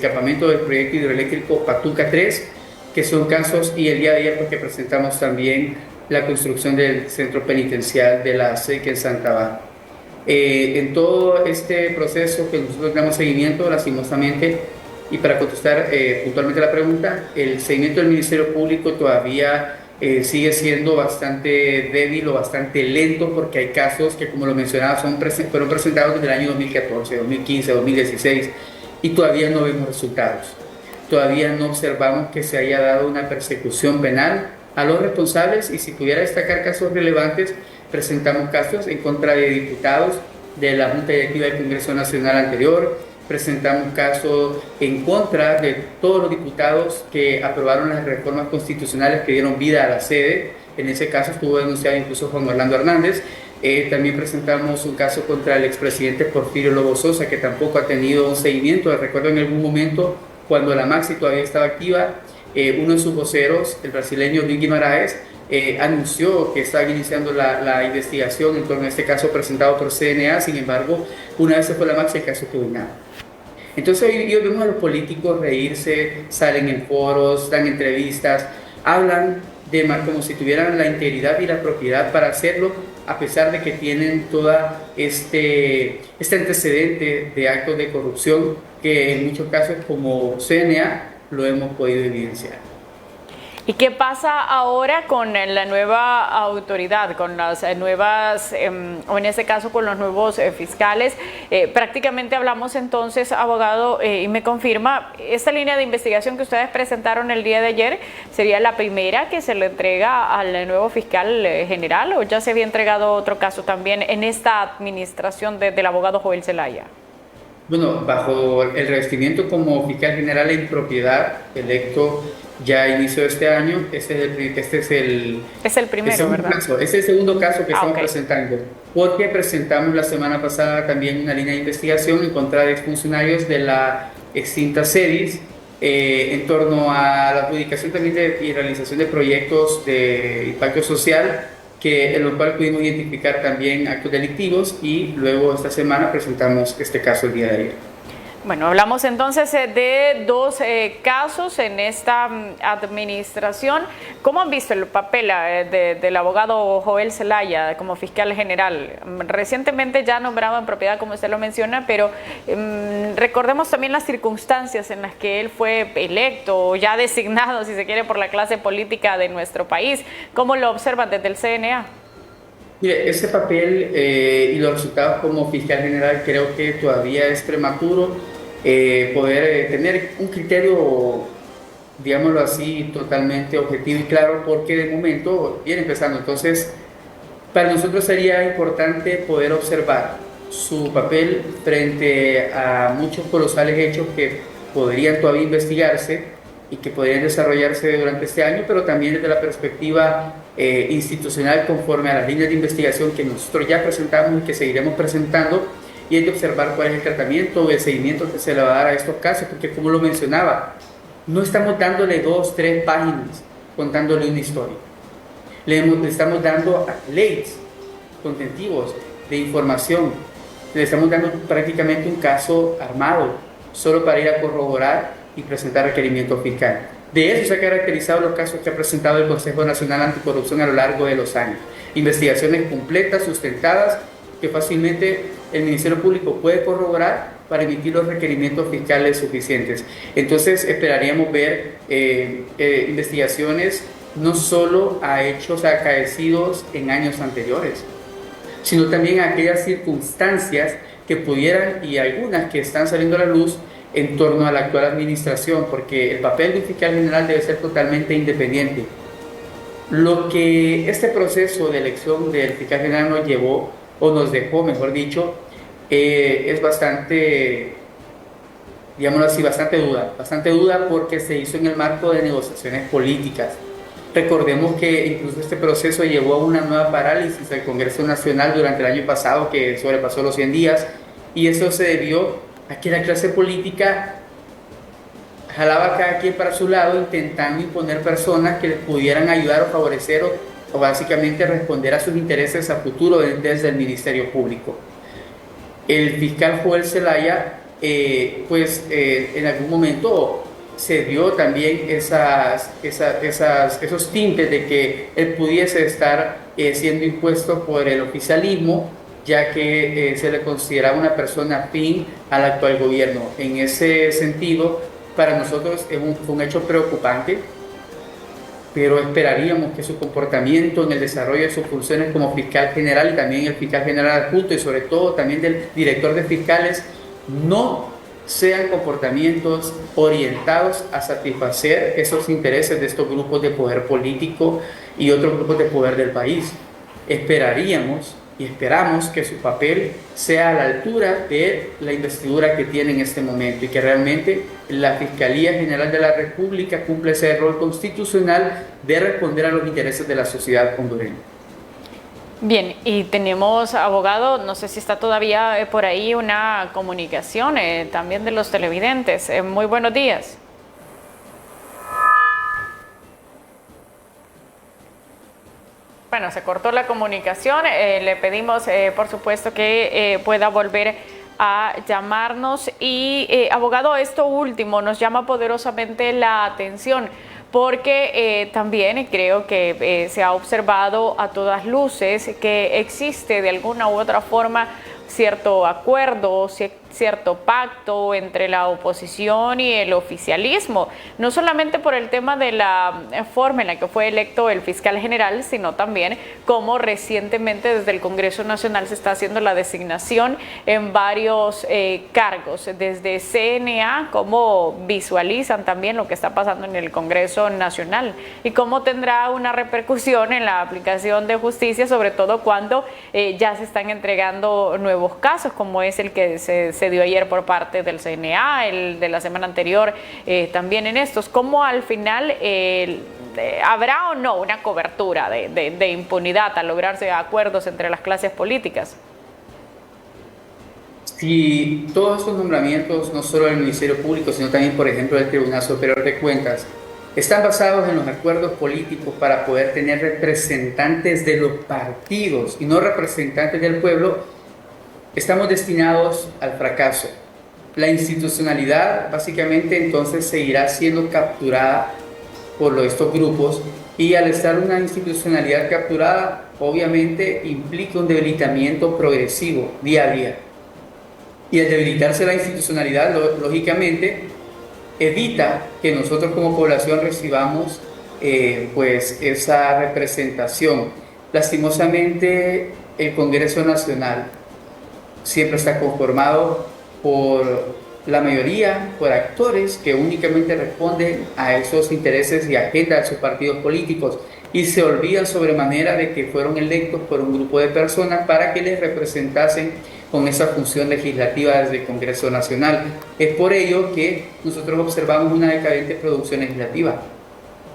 campamento del proyecto hidroeléctrico Patuca 3, que son casos, y el día de ayer porque presentamos también la construcción del centro penitencial de la SEC en Santa Bárbara. En todo este proceso que nosotros damos seguimiento, lastimosamente, y para contestar puntualmente la pregunta, el seguimiento del Ministerio Público todavía sigue siendo bastante débil o bastante lento, porque hay casos que, como lo mencionaba, fueron presentados desde el año 2014, 2015, 2016 y todavía no vemos resultados. Todavía no observamos que se haya dado una persecución penal a los responsables, y si pudiera destacar casos relevantes, presentamos casos en contra de diputados de la Junta Directiva del Congreso Nacional anterior, presentamos casos en contra de todos los diputados que aprobaron las reformas constitucionales que dieron vida a la sede. En ese caso estuvo denunciado incluso Juan Orlando Hernández. También presentamos un caso contra el expresidente Porfirio Lobo Sosa, que tampoco ha tenido un seguimiento. Recuerdo en algún momento, cuando la Maxi todavía estaba activa, uno de sus voceros, el brasileño Luis Guimaraes, anunció que estaba iniciando la investigación en torno a este caso presentado por CNA. Sin embargo, una vez se fue la Maxi, el caso quedó en nada. Entonces hoy vemos a los políticos reírse, salen en foros, dan entrevistas, hablan como si tuvieran la integridad y la propiedad para hacerlo, a pesar de que tienen toda este antecedente de actos de corrupción que en muchos casos, como CNA, lo hemos podido evidenciar. ¿Y qué pasa ahora con la nueva autoridad, con las nuevas, o en este caso con los nuevos fiscales? Prácticamente hablamos entonces, abogado, y me confirma, esta línea de investigación que ustedes presentaron el día de ayer, ¿sería la primera que se le entrega al nuevo fiscal general, o ya se había entregado otro caso también en esta administración del abogado Joel Zelaya? Bueno, bajo el revestimiento como fiscal general en propiedad electo ya a inicio de este año, es el primero, ¿verdad? Caso, es el segundo caso que estamos presentando, porque presentamos la semana pasada también una línea de investigación en contra de exfuncionarios de la extinta CEDIS, en torno a la adjudicación también y realización de proyectos de impacto social, en los cuales pudimos identificar también actos delictivos y luego esta semana presentamos este caso el día de ayer. Bueno, hablamos entonces de dos casos en esta administración. ¿Cómo han visto el papel del abogado Joel Zelaya como fiscal general? Recientemente ya nombrado en propiedad, como usted lo menciona, pero recordemos también las circunstancias en las que él fue electo, ya designado, si se quiere, por la clase política de nuestro país. ¿Cómo lo observan desde el CNA? Mire, ese papel y los resultados como fiscal general creo que todavía es prematuro poder tener un criterio, digámoslo así, totalmente objetivo y claro, porque de momento viene empezando. Entonces, para nosotros sería importante poder observar su papel frente a muchos colosales hechos que podrían todavía investigarse y que podrían desarrollarse durante este año, pero también desde la perspectiva institucional conforme a las líneas de investigación que nosotros ya presentamos y que seguiremos presentando, y es de observar cuál es el tratamiento o el seguimiento que se le va a dar a estos casos, porque como lo mencionaba, no estamos dándole 2, 3 páginas contándole una historia. Le estamos dando leyes, contentivos de información, le estamos dando prácticamente un caso armado, solo para ir a corroborar y presentar requerimiento fiscal. De eso se han caracterizado los casos que ha presentado el Consejo Nacional Anticorrupción a lo largo de los años. Investigaciones completas, sustentadas, que fácilmente el Ministerio Público puede corroborar para emitir los requerimientos fiscales suficientes. Entonces esperaríamos ver investigaciones no solo a hechos acaecidos en años anteriores, sino también a aquellas circunstancias que pudieran, y algunas que están saliendo a la luz, en torno a la actual administración, porque el papel de un fiscal general debe ser totalmente independiente. Lo que este proceso de elección del fiscal general nos llevó, o nos dejó, mejor dicho, es bastante, digámoslo así, bastante duda porque se hizo en el marco de negociaciones políticas. Recordemos que incluso este proceso llevó a una nueva parálisis del Congreso Nacional durante el año pasado, que sobrepasó los 100 días, y eso se debió a que la clase política jalaba a cada quien para su lado, intentando imponer personas que les pudieran ayudar o favorecer o básicamente responder a sus intereses a futuro desde el Ministerio Público. El fiscal Joel Zelaya, en algún momento se dio también esos tintes de que él pudiese estar siendo impuesto por el oficialismo, ya que se le consideraba una persona afín al actual gobierno. En ese sentido, para nosotros fue un hecho preocupante, pero esperaríamos que su comportamiento en el desarrollo de sus funciones como fiscal general y también el fiscal general adjunto y sobre todo también del director de fiscales no sean comportamientos orientados a satisfacer esos intereses de estos grupos de poder político y otros grupos de poder del país. Esperaríamos y esperamos que su papel sea a la altura de la investidura que tiene en este momento y que realmente la Fiscalía General de la República cumple ese rol constitucional de responder a los intereses de la sociedad hondureña. Bien, y tenemos, abogado, no sé si está todavía por ahí una comunicación también de los televidentes. Muy buenos días. Bueno, se cortó la comunicación, le pedimos por supuesto que pueda volver a llamarnos y abogado, esto último nos llama poderosamente la atención porque también creo que se ha observado a todas luces que existe de alguna u otra forma cierto acuerdo, cierto pacto entre la oposición y el oficialismo, no solamente por el tema de la forma en la que fue electo el fiscal general, sino también como recientemente desde el Congreso Nacional se está haciendo la designación en varios cargos, desde CNA, cómo visualizan también lo que está pasando en el Congreso Nacional y cómo tendrá una repercusión en la aplicación de justicia, sobre todo cuando ya se están entregando nuevos casos, como es el que se dio ayer por parte del CNA, el de la semana anterior también en estos. ¿Cómo al final habrá o no una cobertura de impunidad al lograrse acuerdos entre las clases políticas? Si todos estos nombramientos, no solo del Ministerio Público, sino también, por ejemplo, del Tribunal Superior de Cuentas, están basados en los acuerdos políticos para poder tener representantes de los partidos y no representantes del pueblo, estamos destinados al fracaso. La institucionalidad básicamente entonces seguirá siendo capturada por estos grupos, y al estar una institucionalidad capturada, obviamente implica un debilitamiento progresivo día a día. Y al debilitarse la institucionalidad, lógicamente, evita que nosotros como población recibamos pues esa representación. Lastimosamente, el Congreso Nacional siempre está conformado por la mayoría, por actores que únicamente responden a esos intereses y agendas de sus partidos políticos, y se olvidan sobremanera de que fueron electos por un grupo de personas para que les representasen con esa función legislativa desde el Congreso Nacional. Es por ello que nosotros observamos una decadente producción legislativa.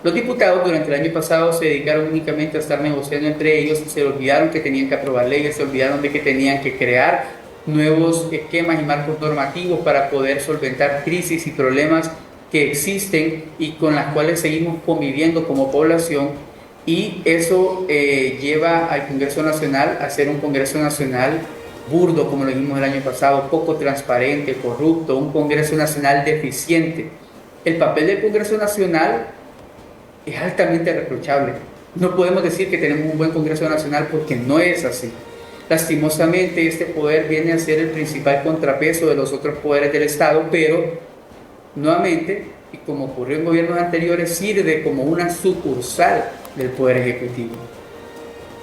Los diputados durante el año pasado se dedicaron únicamente a estar negociando entre ellos, se olvidaron que tenían que aprobar leyes, se olvidaron de que tenían que crear nuevos esquemas y marcos normativos para poder solventar crisis y problemas que existen y con las cuales seguimos conviviendo como población, y eso lleva al Congreso Nacional a ser un Congreso Nacional burdo, como lo vimos el año pasado, poco transparente, corrupto, un Congreso Nacional deficiente. El papel del Congreso Nacional es altamente reprochable. No podemos decir que tenemos un buen Congreso Nacional porque no es así. Lastimosamente, este poder viene a ser el principal contrapeso de los otros poderes del Estado, pero nuevamente, y como ocurrió en gobiernos anteriores, sirve como una sucursal del Poder Ejecutivo.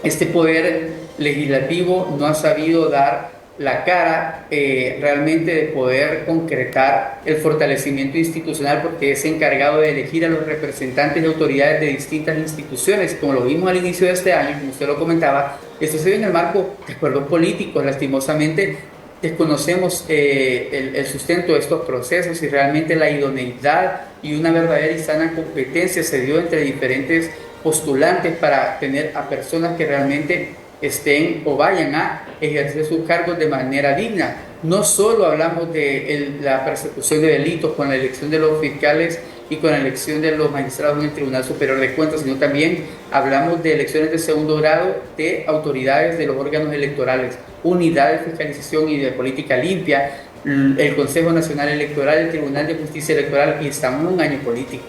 Este Poder Legislativo no ha sabido dar la cara realmente de poder concretar el fortalecimiento institucional, porque es encargado de elegir a los representantes y autoridades de distintas instituciones. Como lo vimos al inicio de este año, como usted lo comentaba, esto se ve en el marco de acuerdos políticos. Lastimosamente, desconocemos el sustento de estos procesos y realmente la idoneidad y una verdadera y sana competencia se dio entre diferentes postulantes para tener a personas que realmente estén o vayan a ejercer sus cargos de manera digna. No solo hablamos de la persecución de delitos con la elección de los fiscales y con la elección de los magistrados en el Tribunal Superior de Cuentas, sino también hablamos de elecciones de segundo grado de autoridades de los órganos electorales, unidades de fiscalización y de política limpia, el Consejo Nacional Electoral, el Tribunal de Justicia Electoral, y estamos en un año político,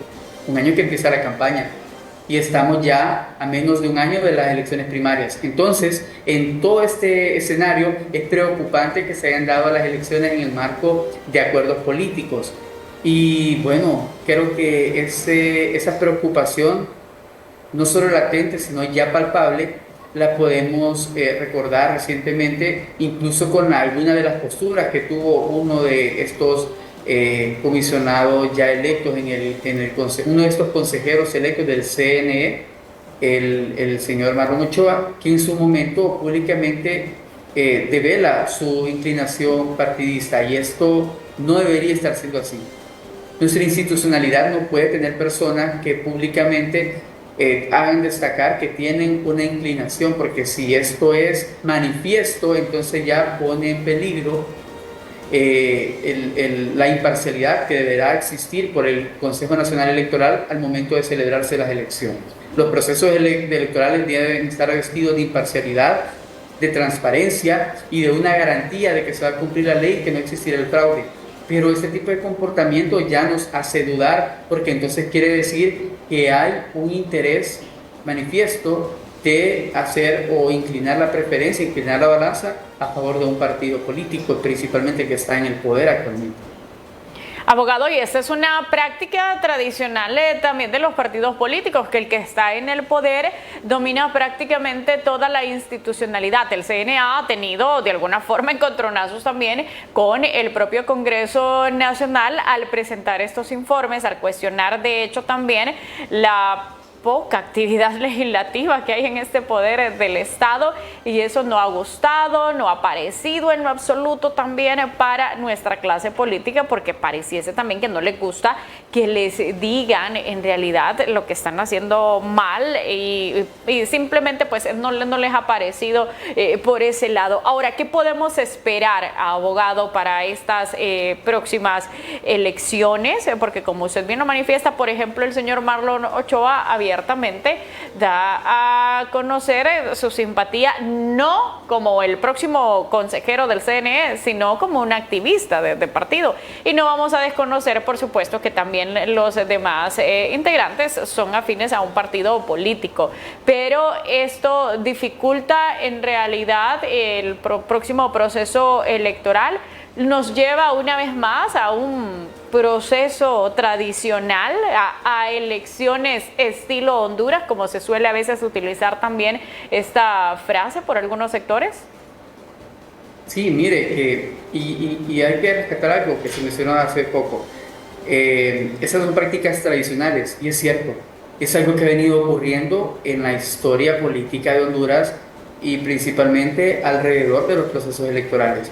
un año que empieza la campaña. Y estamos ya a menos de un año de las elecciones primarias. Entonces, en todo este escenario es preocupante que se hayan dado las elecciones en el marco de acuerdos políticos. Y bueno, creo que esa preocupación, no solo latente, sino ya palpable, la podemos recordar recientemente, incluso con alguna de las posturas que tuvo uno de estos comisionados ya electos uno de estos consejeros electos del CNE, el señor Marlon Ochoa, que en su momento públicamente devela su inclinación partidista, y esto no debería estar siendo así. Nuestra institucionalidad no puede tener personas que públicamente hagan destacar que tienen una inclinación, porque si esto es manifiesto, entonces ya pone en peligro la imparcialidad que deberá existir por el Consejo Nacional Electoral al momento de celebrarse las elecciones. Los procesos electorales deben estar vestidos de imparcialidad, de transparencia y de una garantía de que se va a cumplir la ley y que no existirá el fraude. Pero este tipo de comportamiento ya nos hace dudar, porque entonces quiere decir que hay un interés manifiesto de hacer o inclinar la preferencia, inclinar la balanza a favor de un partido político, principalmente que está en el poder actualmente. Abogado, y esta es una práctica tradicional también de los partidos políticos, que el que está en el poder domina prácticamente toda la institucionalidad. El CNA ha tenido de alguna forma encontronazos también con el propio Congreso Nacional al presentar estos informes, al cuestionar de hecho también la poca actividad legislativa que hay en este poder del Estado, y eso no ha gustado, no ha parecido en lo absoluto también para nuestra clase política, porque pareciese también que no le gusta que les digan en realidad lo que están haciendo mal y simplemente pues no les ha parecido por ese lado. Ahora, ¿qué podemos esperar, abogado, para estas próximas elecciones? Porque como usted bien lo manifiesta, por ejemplo, el señor Marlon Ochoa abiertamente da a conocer su simpatía, no como el próximo consejero del CNE, sino como un activista de partido. Y no vamos a desconocer, por supuesto, que también los demás integrantes son afines a un partido político. Pero esto dificulta en realidad el próximo proceso electoral. Nos lleva una vez más a un proceso tradicional, a elecciones estilo Honduras, como se suele a veces utilizar también esta frase por algunos sectores. Sí, mire, y hay que rescatar algo que se mencionó hace poco. Esas son prácticas tradicionales, y es cierto, es algo que ha venido ocurriendo en la historia política de Honduras y principalmente alrededor de los procesos electorales.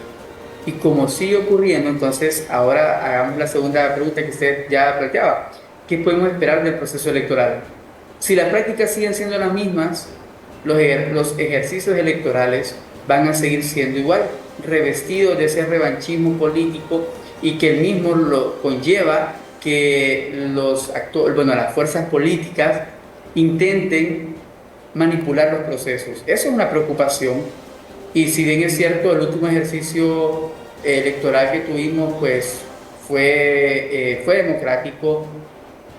Y como sigue ocurriendo, entonces ahora hagamos la segunda pregunta que usted ya planteaba. ¿Qué podemos esperar del proceso electoral? Si las prácticas siguen siendo las mismas, los ejercicios electorales van a seguir siendo igual, revestidos de ese revanchismo político, y que el mismo lo conlleva que las fuerzas políticas intenten manipular los procesos. Eso es una preocupación. Y si bien es cierto, el último ejercicio electoral que tuvimos pues fue democrático,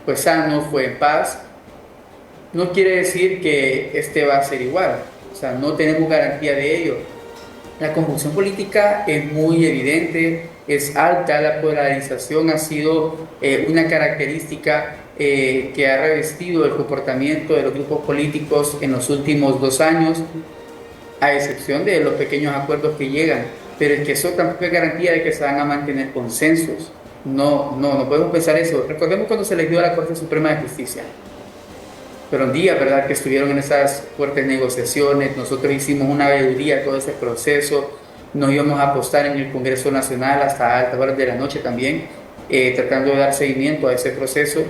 fue sano, fue en paz, no quiere decir que este va a ser igual. O sea, no tenemos garantía de ello. La confusión política es muy evidente, es alta, la polarización ha sido una característica que ha revestido el comportamiento de los grupos políticos en los últimos 2 años, a excepción de los pequeños acuerdos que llegan, pero es que eso tampoco es garantía de que se van a mantener consensos. No podemos pensar eso. Recordemos cuando se eligió a la Corte Suprema de Justicia. Fueron días, ¿verdad?, que estuvieron en esas fuertes negociaciones. Nosotros hicimos una veeduría de todo ese proceso. Nos íbamos a apostar en el Congreso Nacional hasta altas horas de la noche también, tratando de dar seguimiento a ese proceso.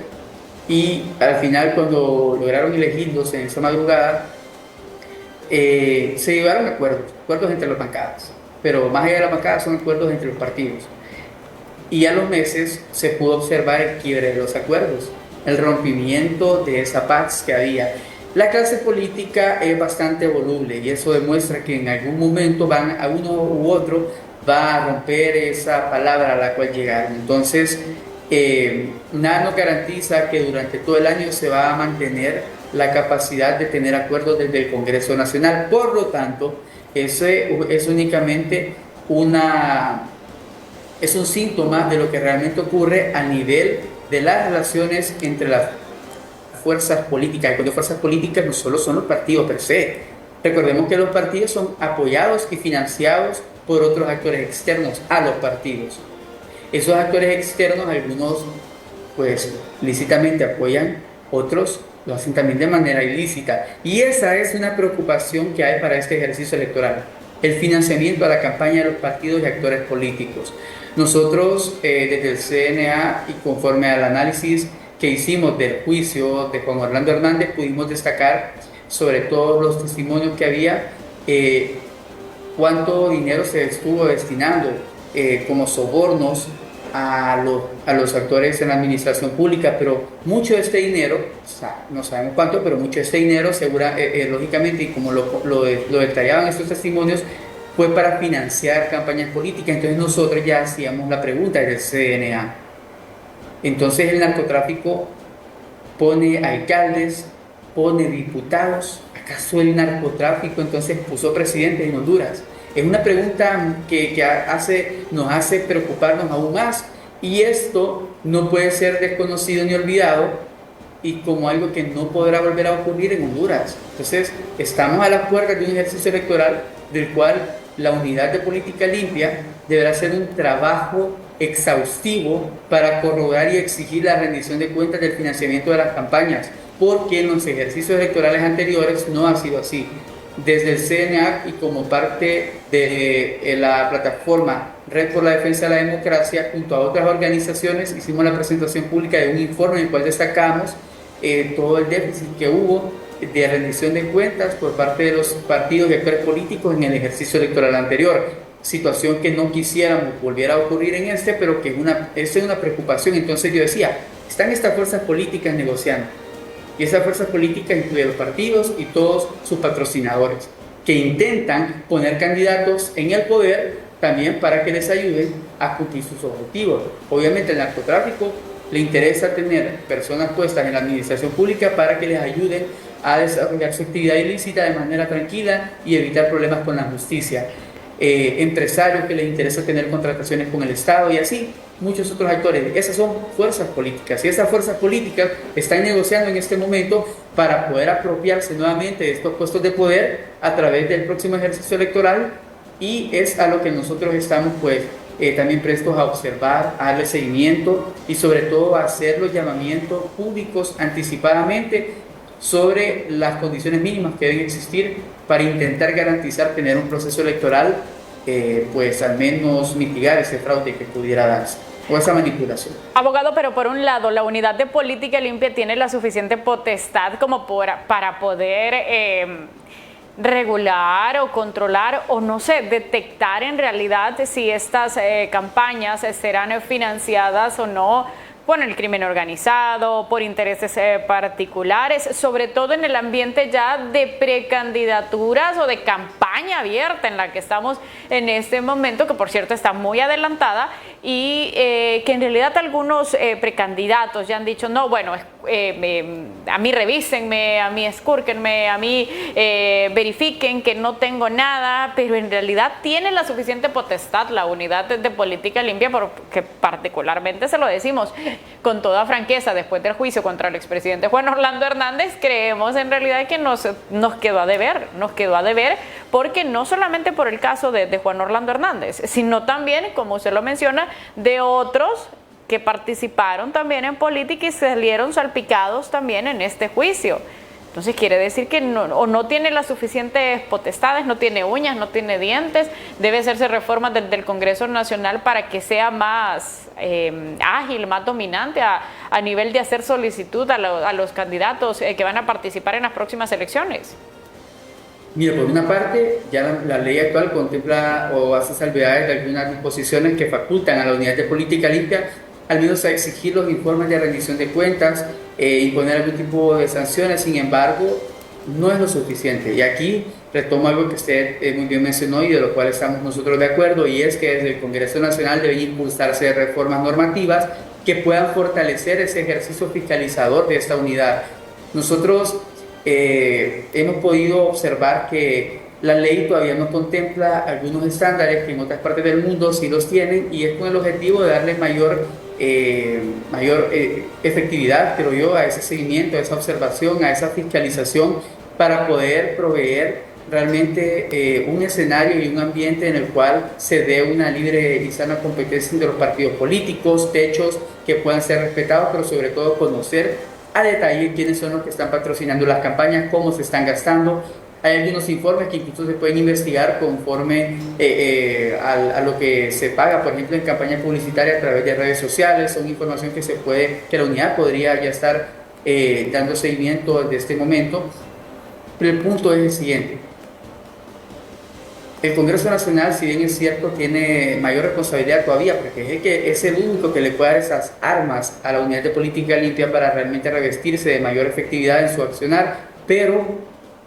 Y al final, cuando lograron elegirlos en esa madrugada, se llegaron acuerdos entre las bancadas. Pero más allá de las bancadas son acuerdos entre los partidos. Y a los meses se pudo observar el quiebre de los acuerdos, el rompimiento de esa paz que había. La clase política es bastante voluble y eso demuestra que en algún momento a uno u otro va a romper esa palabra a la cual llegaron. Entonces, nada nos garantiza que durante todo el año se va a mantener la capacidad de tener acuerdos desde el Congreso Nacional. Por lo tanto, eso es únicamente es un síntoma de lo que realmente ocurre a nivel de las relaciones entre las fuerzas políticas. Y cuando fuerzas políticas no solo son los partidos per se. Recordemos que los partidos son apoyados y financiados por otros actores externos a los partidos. Esos actores externos, algunos pues lícitamente apoyan, otros lo hacen también de manera ilícita. Y esa es una preocupación que hay para este ejercicio electoral: el financiamiento a la campaña de los partidos y actores políticos. Nosotros desde el CNA, y conforme al análisis que hicimos del juicio de Juan Orlando Hernández, pudimos destacar sobre todos los testimonios que había, cuánto dinero se estuvo destinando como sobornos a los actores en la administración pública, pero mucho de este dinero, no sabemos cuánto, pero mucho de este dinero, lógicamente, y como lo detallaban estos testimonios, fue para financiar campañas políticas. Entonces nosotros ya hacíamos la pregunta del CNA. Entonces el narcotráfico pone alcaldes, pone diputados. ¿Acaso el narcotráfico entonces puso presidentes en Honduras? Es una pregunta que nos hace preocuparnos aún más, y esto no puede ser desconocido ni olvidado, y como algo que no podrá volver a ocurrir en Honduras. Entonces estamos a las puertas de un ejercicio electoral del cual la Unidad de Política Limpia deberá hacer un trabajo exhaustivo para corroborar y exigir la rendición de cuentas del financiamiento de las campañas, porque en los ejercicios electorales anteriores no ha sido así. desde el CNA y como parte de la plataforma Red por la Defensa de la Democracia, junto a otras organizaciones, hicimos la presentación pública de un informe en el cual destacamos todo el déficit que hubo de rendición de cuentas por parte de los partidos y actores políticos en el ejercicio electoral anterior. Situación que no quisiéramos volviera a ocurrir en pero que es una preocupación. Entonces yo decía, están estas fuerzas políticas negociando. Y esa fuerza política incluye los partidos y todos sus patrocinadores, que intentan poner candidatos en el poder también para que les ayuden a cumplir sus objetivos. Obviamente el narcotráfico le interesa tener personas puestas en la administración pública para que les ayuden a desarrollar su actividad ilícita de manera tranquila y evitar problemas con la justicia. Empresarios que les interesa tener contrataciones con el Estado y así muchos otros actores. Esas son fuerzas políticas y esas fuerzas políticas están negociando en este momento para poder apropiarse nuevamente de estos puestos de poder a través del próximo ejercicio electoral, y es a lo que nosotros estamos también prestos a observar, a darle seguimiento y sobre todo a hacer los llamamientos públicos anticipadamente sobre las condiciones mínimas que deben existir para intentar garantizar tener un proceso electoral, pues al menos mitigar ese fraude que pudiera darse o esa manipulación. Abogado, pero por un lado, la Unidad de Política Limpia tiene la suficiente potestad como para poder regular o controlar o no sé, detectar en realidad si estas campañas serán financiadas o no por el crimen organizado, por intereses particulares, sobre todo en el ambiente ya de precandidaturas o de campaña abierta en la que estamos en este momento, que por cierto está muy adelantada, y que en realidad algunos precandidatos ya han dicho, no, bueno, a mí revísenme, a mí escúrquenme, a mí verifiquen que no tengo nada, pero en realidad tiene la suficiente potestad la Unidad de Política Limpia, porque particularmente se lo decimos con toda franqueza, después del juicio contra el expresidente Juan Orlando Hernández, creemos en realidad que nos quedó a deber, porque no solamente por el caso de Juan Orlando Hernández, sino también, como usted lo menciona, de otros que participaron también en política y salieron salpicados también en este juicio. Entonces quiere decir que no tiene las suficientes potestades, no tiene uñas, no tiene dientes, debe hacerse reformas del Congreso Nacional para que sea más ágil, más dominante a nivel de hacer solicitud a los candidatos que van a participar en las próximas elecciones. Mira, por una parte, ya la ley actual contempla o hace salvedades de algunas disposiciones que facultan a la Unidad de Política Limpia al menos a exigir los informes de rendición de cuentas, imponer algún tipo de sanciones. Sin embargo, no es lo suficiente. Y aquí retomo algo que usted muy bien mencionó y de lo cual estamos nosotros de acuerdo, y es que desde el Congreso Nacional deben impulsarse reformas normativas que puedan fortalecer ese ejercicio fiscalizador de esta unidad. Nosotros hemos podido observar que la ley todavía no contempla algunos estándares que en otras partes del mundo sí los tienen, y es con el objetivo de darle mayor efectividad, creo yo, a ese seguimiento, a esa observación, a esa fiscalización, para poder proveer realmente un escenario y un ambiente en el cual se dé una libre y sana competencia entre los partidos políticos, techos que puedan ser respetados, pero sobre todo conocer a detalle quiénes son los que están patrocinando las campañas, cómo se están gastando. Hay algunos informes que incluso se pueden investigar conforme a lo que se paga, por ejemplo, en campaña publicitaria a través de redes sociales. Son información que la unidad podría ya estar dando seguimiento desde este momento. Pero el punto es el siguiente. El Congreso Nacional, si bien es cierto, tiene mayor responsabilidad todavía, porque es el único que le puede dar esas armas a la Unidad de Política Limpia para realmente revestirse de mayor efectividad en su accionar, pero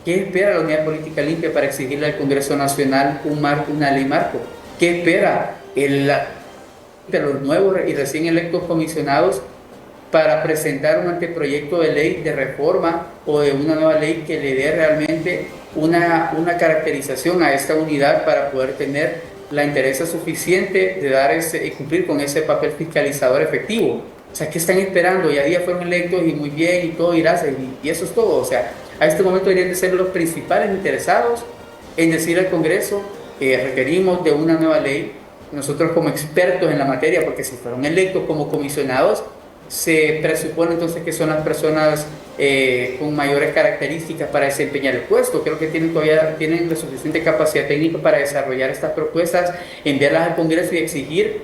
¿qué espera la Unidad de Política Limpia para exigirle al Congreso Nacional una ley marco? ¿Qué espera de los nuevos y recién electos comisionados para presentar un anteproyecto de ley de reforma o de una nueva ley que le dé realmente una caracterización a esta unidad para poder tener la entereza suficiente de dar y cumplir con ese papel fiscalizador efectivo? O sea, ¿qué están esperando? Ya días fueron electos y muy bien y todo irá, y eso es todo. O sea, a este momento deberían de ser los principales interesados en decir al Congreso que requerimos de una nueva ley. Nosotros como expertos en la materia, porque si fueron electos como comisionados, se presupone entonces que son las personas con mayores características para desempeñar el puesto. Creo que tienen la suficiente capacidad técnica para desarrollar estas propuestas, enviarlas al Congreso y exigir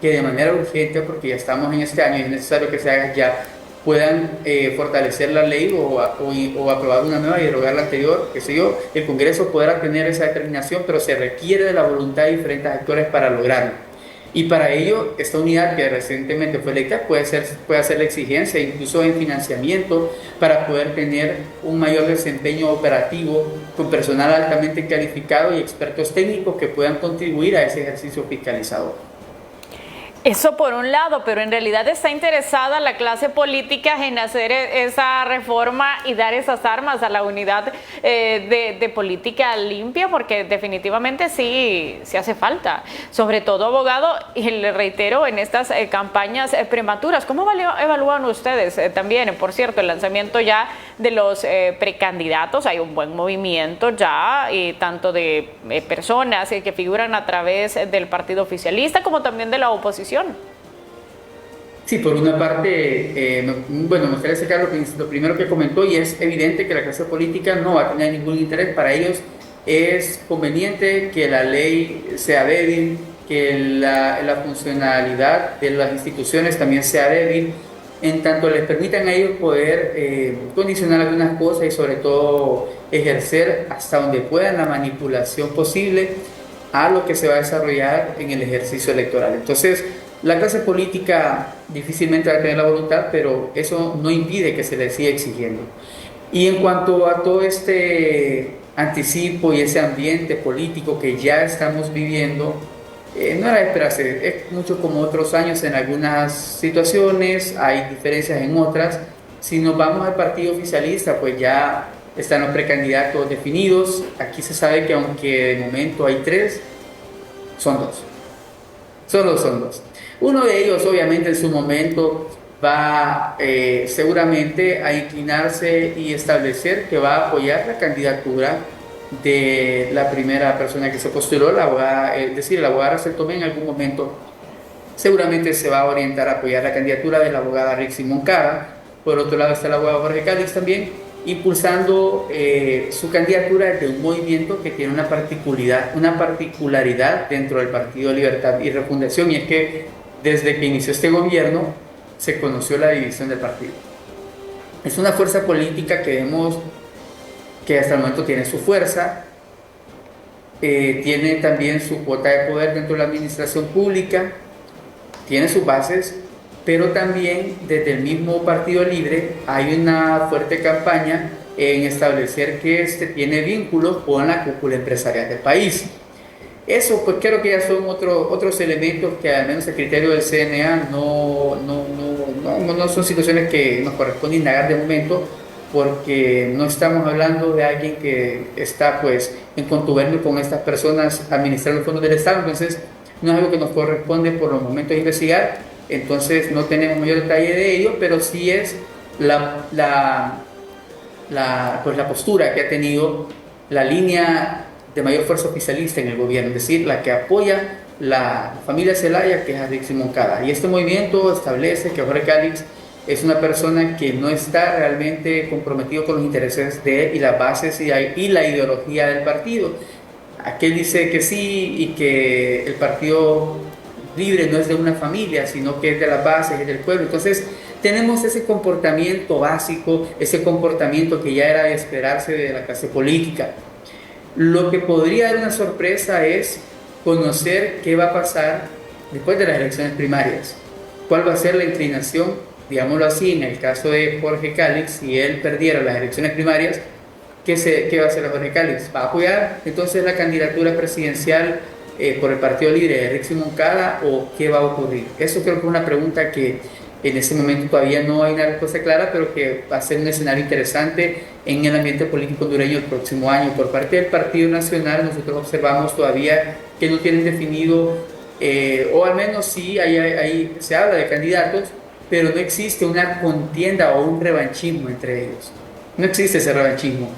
que de manera urgente, porque ya estamos en este año y es necesario que se haga ya, puedan fortalecer la ley o aprobar una nueva y derogar la anterior, qué sé yo. El Congreso podrá tener esa determinación, pero se requiere de la voluntad de diferentes actores para lograrlo. Y para ello, esta unidad que recientemente fue electa puede hacer la exigencia, incluso en financiamiento, para poder tener un mayor desempeño operativo con personal altamente calificado y expertos técnicos que puedan contribuir a ese ejercicio fiscalizador. Eso por un lado, pero en realidad está interesada la clase política en hacer esa reforma y dar esas armas a la unidad de política limpia, porque definitivamente sí hace falta, sobre todo abogado, y le reitero, en estas campañas prematuras. ¿Cómo evalúan ustedes también, por cierto, el lanzamiento ya de los precandidatos? Hay un buen movimiento ya, y tanto de personas que figuran a través del partido oficialista como también de la oposición. Sí, por una parte, me gustaría sacar lo primero que comentó, y es evidente que la clase política no va a tener ningún interés. Para ellos es conveniente que la ley sea débil, que la funcionalidad de las instituciones también sea débil, en tanto les permitan a ellos poder condicionar algunas cosas y sobre todo ejercer hasta donde puedan la manipulación posible a lo que se va a desarrollar en el ejercicio electoral. Entonces, la clase política difícilmente va a tener la voluntad, pero eso no impide que se le siga exigiendo. Y en cuanto a todo este anticipo y ese ambiente político que ya estamos viviendo, no era de esperarse. Es mucho como otros años en algunas situaciones, hay diferencias en otras. Si nos vamos al partido oficialista, pues ya están los precandidatos definidos. Aquí se sabe que aunque de momento hay 3, son 2. Son dos. Uno de ellos, obviamente, en su momento va seguramente a inclinarse y establecer que va a apoyar la candidatura de la primera persona que se postuló, la abogada, es decir, la abogada Racel Tomé. En algún momento seguramente se va a orientar a apoyar la candidatura de la abogada Rixi Moncada. Por otro lado está el abogado Jorge Calix también, impulsando su candidatura de un movimiento que tiene una particularidad dentro del Partido Libertad y Refundación, y es que desde que inició este gobierno se conoció la división del partido. Es una fuerza política que vemos que hasta el momento tiene su fuerza, tiene también su cuota de poder dentro de la administración pública, tiene sus bases, pero también desde el mismo Partido Libre hay una fuerte campaña en establecer que tiene vínculos con la cúpula empresarial del país. Eso pues creo que ya son otros elementos que al menos a criterio del CNA no son situaciones que nos corresponde indagar de momento, porque no estamos hablando de alguien que está pues en contubernio con estas personas administrando fondos del Estado. Entonces no es algo que nos corresponde por los momentos investigar, entonces no tenemos mayor detalle de ello, pero sí es la postura que ha tenido la línea de mayor fuerza oficialista en el gobierno, es decir, la que apoya la familia Zelaya, que es Rixi Moncada. Y este movimiento establece que Jorge Calix es una persona que no está realmente comprometido con los intereses de él y las bases y la ideología del partido. Aquel dice que sí y que el Partido Libre no es de una familia, sino que es de las bases, es del pueblo. Entonces tenemos ese comportamiento básico, ese comportamiento que ya era de esperarse de la clase política. Lo que podría dar una sorpresa es conocer qué va a pasar después de las elecciones primarias. ¿Cuál va a ser la inclinación, digámoslo así, en el caso de Jorge Calix? Si él perdiera las elecciones primarias, ¿qué va a hacer Jorge Calix? ¿Va a apoyar entonces la candidatura presidencial por el Partido Libre de Rixi Moncada, o qué va a ocurrir? Eso creo que es una pregunta que en ese momento todavía no hay una respuesta clara, pero que va a ser un escenario interesante en el ambiente político hondureño el próximo año. Por parte del Partido Nacional, nosotros observamos todavía que no tienen definido, o al menos sí, ahí se habla de candidatos, pero no existe una contienda o un revanchismo entre ellos. No existe ese revanchismo.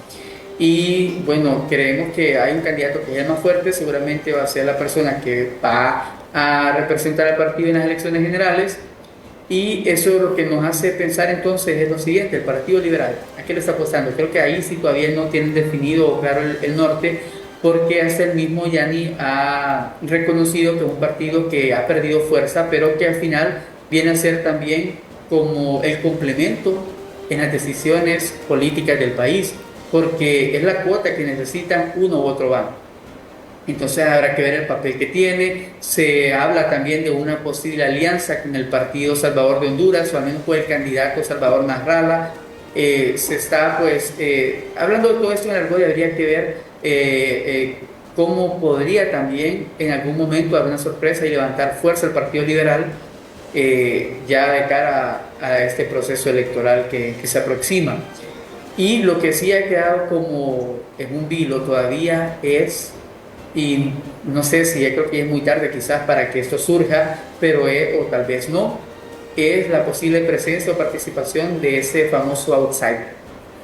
Y bueno, creemos que hay un candidato que es más fuerte, seguramente va a ser la persona que va a representar al partido en las elecciones generales. Y eso lo que nos hace pensar entonces es lo siguiente: el Partido Liberal, ¿a qué le está apostando? Creo que ahí sí todavía no tienen definido claro el norte, porque hasta el mismo Yanni ha reconocido que es un partido que ha perdido fuerza, pero que al final viene a ser también como el complemento en las decisiones políticas del país, porque es la cuota que necesitan uno u otro bando. Entonces habrá que ver el papel que tiene. Se habla también de una posible alianza con el Partido Salvador de Honduras, o al menos con el candidato Salvador Nasralla. Se está hablando de todo esto en algo, y habría que ver cómo podría también en algún momento haber una sorpresa y levantar fuerza el Partido Liberal, ya de cara a este proceso electoral que se aproxima. Y lo que sí ha quedado como en un vilo todavía es, y no sé si ya creo que es muy tarde quizás para que esto surja, pero o tal vez no, es la posible presencia o participación de ese famoso outsider,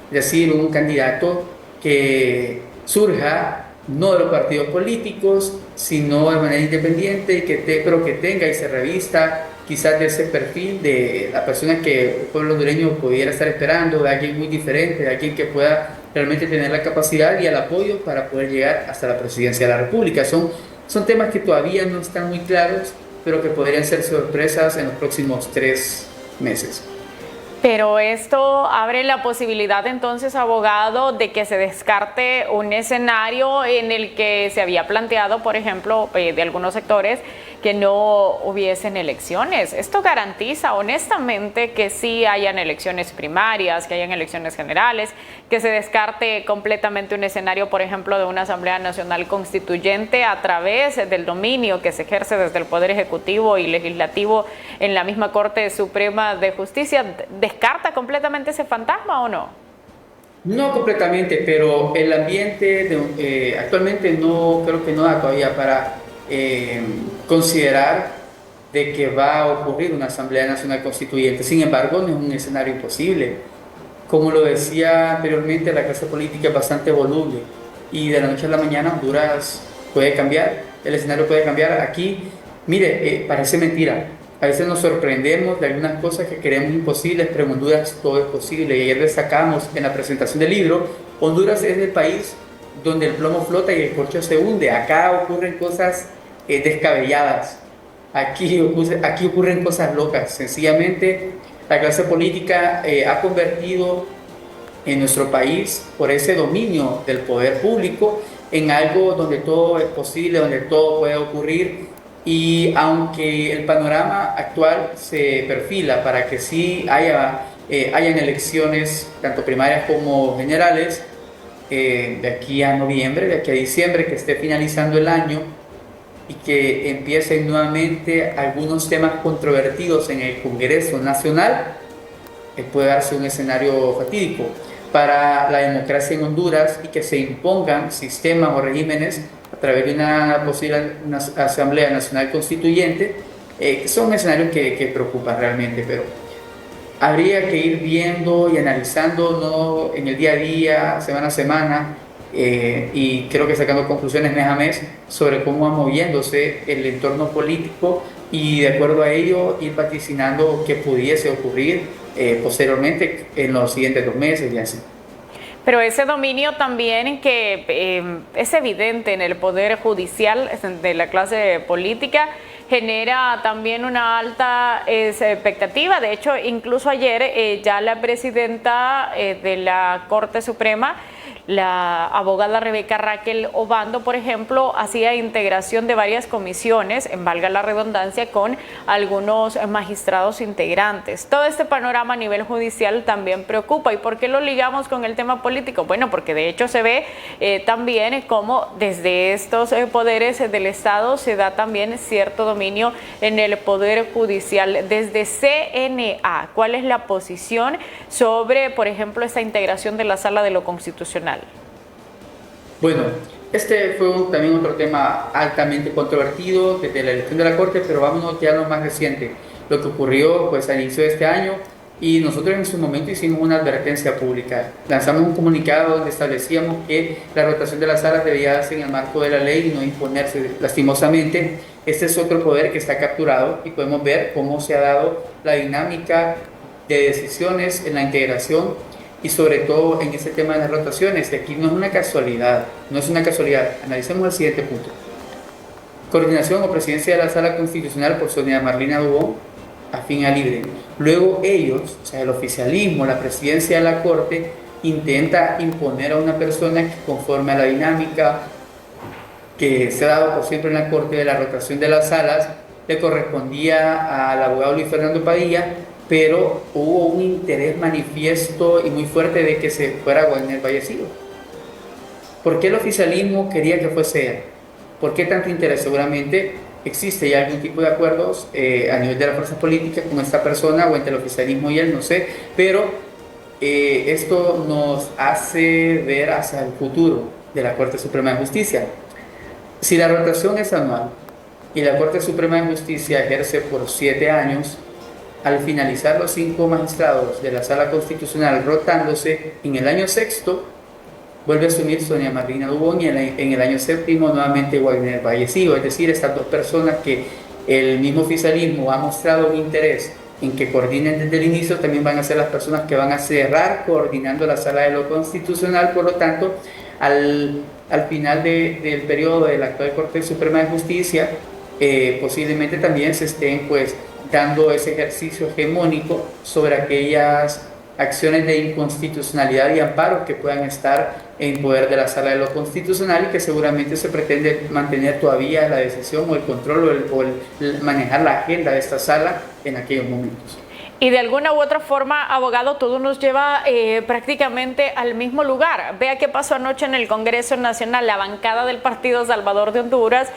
es decir, un candidato que surja no de los partidos políticos, sino de manera independiente, y pero que tenga y se revista quizás de ese perfil de la persona que el pueblo hondureño pudiera estar esperando, de alguien muy diferente, de alguien que pueda realmente tener la capacidad y el apoyo para poder llegar hasta la presidencia de la República. Son temas que todavía no están muy claros, pero que podrían ser sorpresas en los próximos 3 meses. Pero esto abre la posibilidad entonces, abogado, de que se descarte un escenario en el que se había planteado, por ejemplo, de algunos sectores, que no hubiesen elecciones. Esto garantiza honestamente que sí hayan elecciones primarias, que hayan elecciones generales, que se descarte completamente un escenario, por ejemplo, de una Asamblea Nacional Constituyente a través del dominio que se ejerce desde el Poder Ejecutivo y Legislativo en la misma Corte Suprema de Justicia. ¿Descarta completamente ese fantasma o no? No completamente, pero el ambiente actualmente no creo que no da todavía para considerar de que va a ocurrir una Asamblea Nacional Constituyente. Sin embargo, no es un escenario imposible. Como lo decía anteriormente, la clase política es bastante voluble, y de la noche a la mañana Honduras puede cambiar, el escenario puede cambiar. Aquí, mire, parece mentira. A veces nos sorprendemos de algunas cosas que creemos imposibles, pero en Honduras todo es posible. Y ayer destacamos en la presentación del libro: Honduras es el país donde el plomo flota y el corcho se hunde. Acá ocurren cosas descabelladas. Aquí ocurren cosas locas. Sencillamente, la clase política ha convertido en nuestro país, por ese dominio del poder público, en algo donde todo es posible, donde todo puede ocurrir. Y aunque el panorama actual se perfila para que sí hayan elecciones, tanto primarias como generales, de aquí a noviembre, de aquí a diciembre, que esté finalizando el año, y que empiecen nuevamente algunos temas controvertidos en el Congreso Nacional, puede darse un escenario fatídico para la democracia en Honduras, y que se impongan sistemas o regímenes a través de una posible Asamblea Nacional Constituyente. Son escenarios que preocupan realmente, pero habría que ir viendo y analizando, ¿no?, en el día a día, semana a semana, y creo que sacando conclusiones mes a mes sobre cómo va moviéndose el entorno político, y de acuerdo a ello ir vaticinando qué pudiese ocurrir posteriormente en los siguientes 2 meses y así. Pero ese dominio también que es evidente en el Poder Judicial de la clase política genera también una alta expectativa. De hecho, incluso ayer ya la presidenta de la Corte Suprema, la abogada Rebeca Raquel Obando, por ejemplo, hacía integración de varias comisiones, en valga la redundancia, con algunos magistrados integrantes. Todo este panorama a nivel judicial también preocupa. ¿Y por qué lo ligamos con el tema político? Bueno, porque de hecho se ve también cómo desde estos poderes del Estado se da también cierto dominio en el Poder Judicial. Desde CNA, ¿cuál es la posición sobre, por ejemplo, esta integración de la Sala de lo Constitucional? Bueno, este fue también otro tema altamente controvertido desde la elección de la Corte, pero vámonos ya a lo más reciente, lo que ocurrió pues al inicio de este año, y nosotros en su momento hicimos una advertencia pública. Lanzamos un comunicado donde establecíamos que la rotación de las salas debía darse en el marco de la ley y no imponerse. Lastimosamente, este es otro poder que está capturado y podemos ver cómo se ha dado la dinámica de decisiones en la integración y sobre todo en este tema de las rotaciones, que aquí no es una casualidad, no es una casualidad. Analicemos el siguiente punto. Coordinación o presidencia de la Sala Constitucional por Sonia Marlina Dubón, afín a Libre. Luego ellos, o sea, el oficialismo, la presidencia de la Corte, intenta imponer a una persona que conforme a la dinámica que se ha dado por siempre en la Corte de la rotación de las salas, le correspondía al abogado Luis Fernando Padilla, pero hubo un interés manifiesto y muy fuerte de que se fuera Wagner Vallecido. ¿Por qué el oficialismo quería que fuese él? ¿Por qué tanto interés? Seguramente existe ya algún tipo de acuerdos a nivel de la fuerza política con esta persona o entre el oficialismo y él, no sé, pero esto nos hace ver hacia el futuro de la Corte Suprema de Justicia. Si la rotación es anual y la Corte Suprema de Justicia ejerce por 7 años, al finalizar los 5 magistrados de la Sala Constitucional rotándose, en el año sexto vuelve a asumir Sonia Marlina Dubón y en el año séptimo nuevamente Wagner Vallecido. Es decir, estas dos personas que el mismo oficialismo ha mostrado un interés en que coordinen desde el inicio, también van a ser las personas que van a cerrar coordinando la Sala de lo Constitucional. Por lo tanto, al final del periodo de la actual Corte Suprema de Justicia, posiblemente también se estén pues dando ese ejercicio hegemónico sobre aquellas acciones de inconstitucionalidad y amparo que puedan estar en poder de la Sala de lo Constitucional y que seguramente se pretende mantener todavía la decisión o el control o el manejar la agenda de esta sala en aquellos momentos. Y de alguna u otra forma, abogado, todo nos lleva prácticamente al mismo lugar. Vea qué pasó anoche en el Congreso Nacional. La bancada del Partido Salvador de Honduras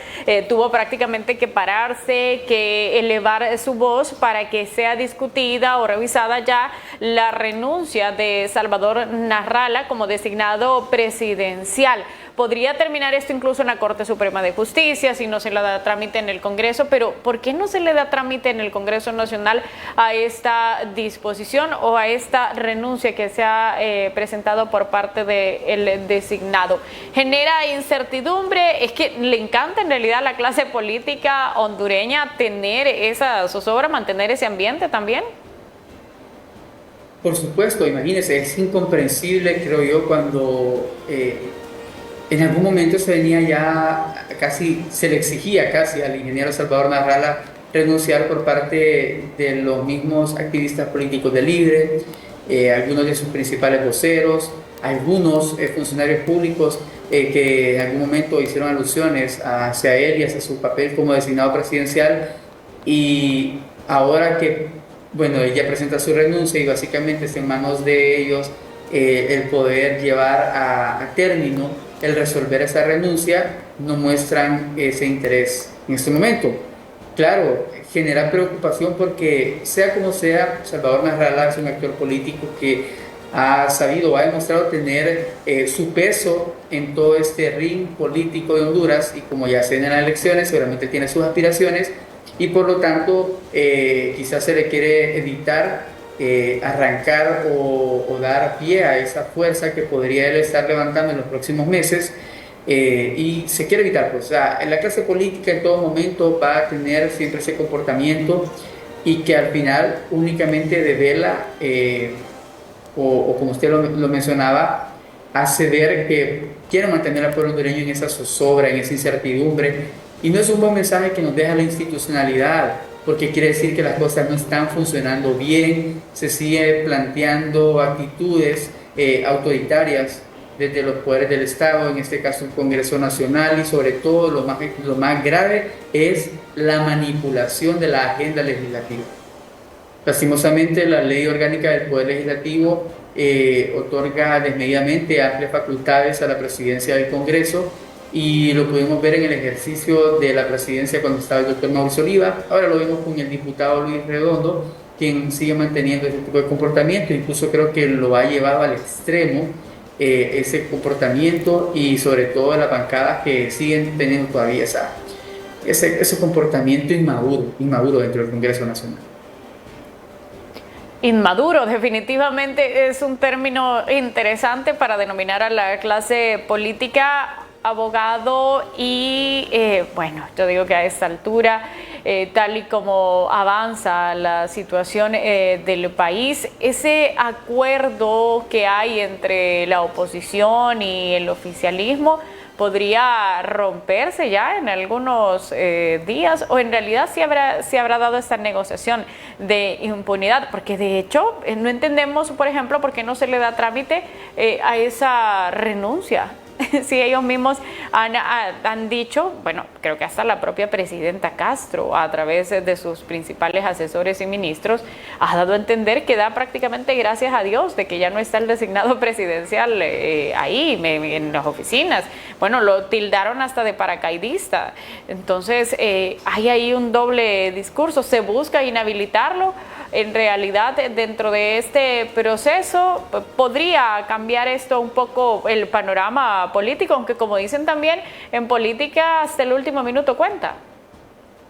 tuvo prácticamente que pararse, que elevar su voz para que sea discutida o revisada ya la renuncia de Salvador Narrala como designado presidencial. Podría terminar esto incluso en la Corte Suprema de Justicia si no se le da trámite en el Congreso, pero ¿por qué no se le da trámite en el Congreso Nacional a esta disposición o a esta renuncia que se ha presentado por parte del designado? Genera incertidumbre. Es que le encanta en realidad a la clase política hondureña tener esa zozobra, mantener ese ambiente también. Por supuesto, imagínense, es incomprensible, creo yo, cuando en algún momento se venía ya casi, se le exigía casi al ingeniero Salvador Narrala renunciar por parte de los mismos activistas políticos de Libre, algunos de sus principales voceros, algunos funcionarios públicos que en algún momento hicieron alusiones hacia él y hacia su papel como designado presidencial. Y ahora que, bueno, ella presenta su renuncia y básicamente está en manos de ellos el poder llevar a término el resolver esa renuncia, no muestran ese interés en este momento. Claro, genera preocupación porque sea como sea, Salvador Narrala es un actor político que ha sabido, ha demostrado tener su peso en todo este ring político de Honduras y como ya se ven en las elecciones, seguramente tiene sus aspiraciones y por lo tanto quizás se le quiere evitar arrancar o dar pie a esa fuerza que podría él estar levantando en los próximos meses y se quiere evitar, pues, o sea, en la clase política en todo momento va a tener siempre ese comportamiento y que al final únicamente devela o como usted lo mencionaba, hace ver que quiere mantener al pueblo hondureño en esa zozobra, en esa incertidumbre y no es un buen mensaje que nos deja la institucionalidad, porque quiere decir que las cosas no están funcionando bien, se sigue planteando actitudes autoritarias desde los poderes del Estado, en este caso el Congreso Nacional, y sobre todo lo más grave es la manipulación de la agenda legislativa. Lastimosamente, la Ley Orgánica del Poder Legislativo otorga desmedidamente amplias facultades a la presidencia del Congreso, y lo pudimos ver en el ejercicio de la presidencia cuando estaba el doctor Mauricio Oliva. Ahora lo vemos con el diputado Luis Redondo, quien sigue manteniendo ese tipo de comportamiento, incluso creo que lo ha llevado al extremo ese comportamiento y sobre todo las bancadas que siguen teniendo todavía ese comportamiento inmaduro dentro del Congreso Nacional. Inmaduro, definitivamente es un término interesante para denominar a la clase política abogado, y bueno, yo digo que a esta altura, tal y como avanza la situación del país, ese acuerdo que hay entre la oposición y el oficialismo podría romperse ya en algunos días, o en realidad sí habrá dado esta negociación de impunidad, porque de hecho no entendemos, por ejemplo, por qué no se le da trámite a esa renuncia. Si ellos mismos han dicho, bueno, creo que hasta la propia presidenta Castro, a través de sus principales asesores y ministros, ha dado a entender que da prácticamente gracias a Dios de que ya no está el designado presidencial ahí, en las oficinas. Bueno, lo tildaron hasta de paracaidista. Entonces, hay ahí un doble discurso. Se busca inhabilitarlo. En realidad, dentro de este proceso, podría cambiar esto un poco el panorama político, aunque como dicen también, en política hasta el último minuto cuenta.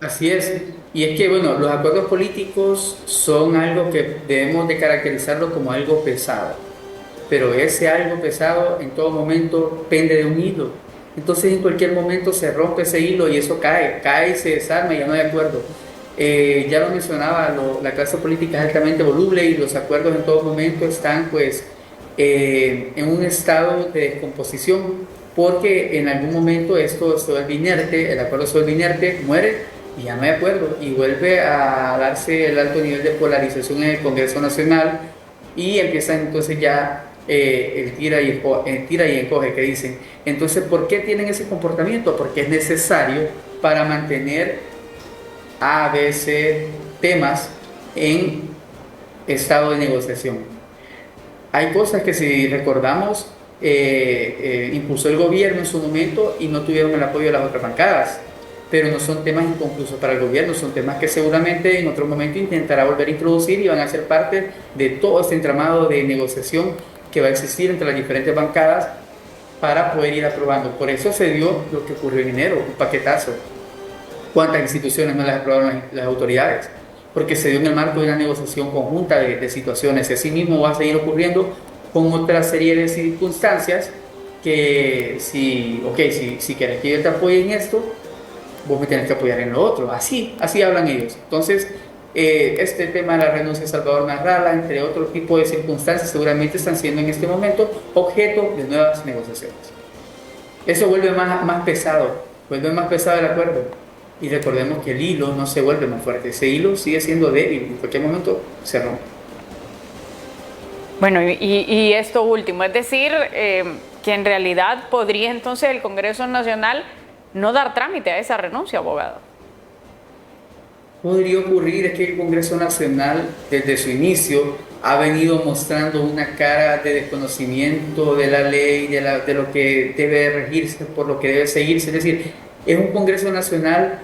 Así es, y es que bueno, los acuerdos políticos son algo que debemos de caracterizarlo como algo pesado, pero ese algo pesado en todo momento pende de un hilo, entonces en cualquier momento se rompe ese hilo y eso cae y se desarma y ya no hay acuerdo. Ya lo mencionaba, la clase política es altamente voluble y los acuerdos en todo momento están pues en un estado de descomposición, porque en algún momento esto se vuelve inerte, el acuerdo se vuelve inerte, muere y ya no hay acuerdo y vuelve a darse el alto nivel de polarización en el Congreso Nacional y empieza entonces ya el tira y encoge que dicen. Entonces, ¿por qué tienen ese comportamiento? Porque es necesario para mantener A, B, C temas en estado de negociación. Hay cosas que, si recordamos, impulsó el gobierno en su momento y no tuvieron el apoyo de las otras bancadas, pero no son temas inconclusos para el gobierno, son temas que seguramente en otro momento intentará volver a introducir y van a ser parte de todo este entramado de negociación que va a existir entre las diferentes bancadas para poder ir aprobando. Por eso se dio lo que ocurrió en enero, un paquetazo. ¿Cuántas instituciones no las aprobaron las autoridades? Porque se dio en el marco de una negociación conjunta de situaciones. Y así mismo va a seguir ocurriendo con otra serie de circunstancias que si quieres que yo te apoye en esto, vos me tenés que apoyar en lo otro. Así hablan ellos. Entonces, este tema de la renuncia de Salvador Narrala, entre otros tipos de circunstancias, seguramente están siendo en este momento objeto de nuevas negociaciones. Eso vuelve más pesado el acuerdo. Y recordemos que el hilo no se vuelve más fuerte, ese hilo sigue siendo débil, en cualquier momento se rompe. Bueno, y esto último, es decir, que en realidad podría entonces el Congreso Nacional no dar trámite a esa renuncia, abogado. Podría ocurrir, es que el Congreso Nacional desde su inicio ha venido mostrando una cara de desconocimiento de la ley, de lo que debe regirse, por lo que debe seguirse, es decir, es un Congreso Nacional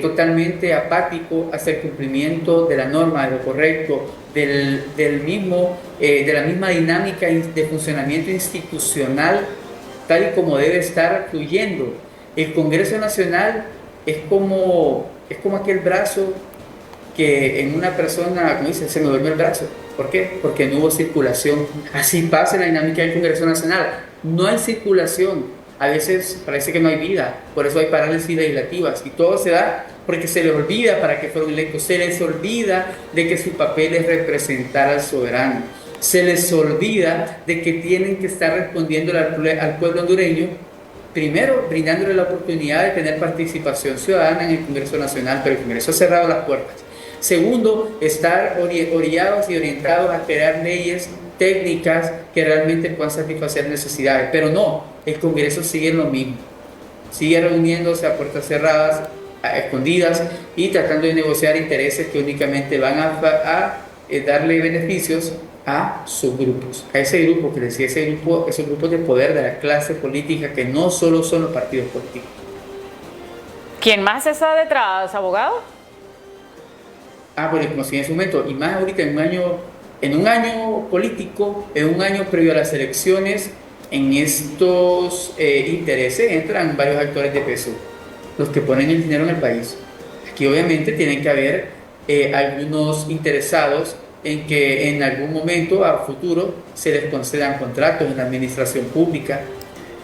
totalmente apático hacia el cumplimiento de la norma, de lo correcto, de la misma dinámica de funcionamiento institucional tal y como debe estar fluyendo. El Congreso Nacional es como aquel brazo que en una persona, como dice, se me duerme el brazo. ¿Por qué? Porque no hubo circulación. Así pasa en la dinámica del Congreso Nacional. No hay circulación. A veces parece que no hay vida, por eso hay parálisis legislativas y todo se da porque se les olvida para qué fueron electos, se les olvida de que su papel es representar al soberano, se les olvida de que tienen que estar respondiendo al pueblo hondureño, primero brindándole la oportunidad de tener participación ciudadana en el Congreso Nacional, pero el Congreso ha cerrado las puertas. Segundo, estar orillados y orientados a crear leyes técnicas que realmente puedan satisfacer necesidades, pero no, el Congreso sigue en lo mismo, sigue reuniéndose a puertas cerradas, a escondidas y tratando de negociar intereses que únicamente van a darle beneficios a sus grupos, a ese grupo que decía, esos grupos de poder de la clase política que no solo son los partidos políticos. ¿Quién más está detrás, abogado? Bueno, como si en su momento, y más ahorita en un año político, en un año previo a las elecciones, en estos intereses entran varios actores de peso, los que ponen el dinero en el país. Aquí obviamente tienen que haber algunos interesados en que en algún momento a futuro se les concedan contratos en la administración pública.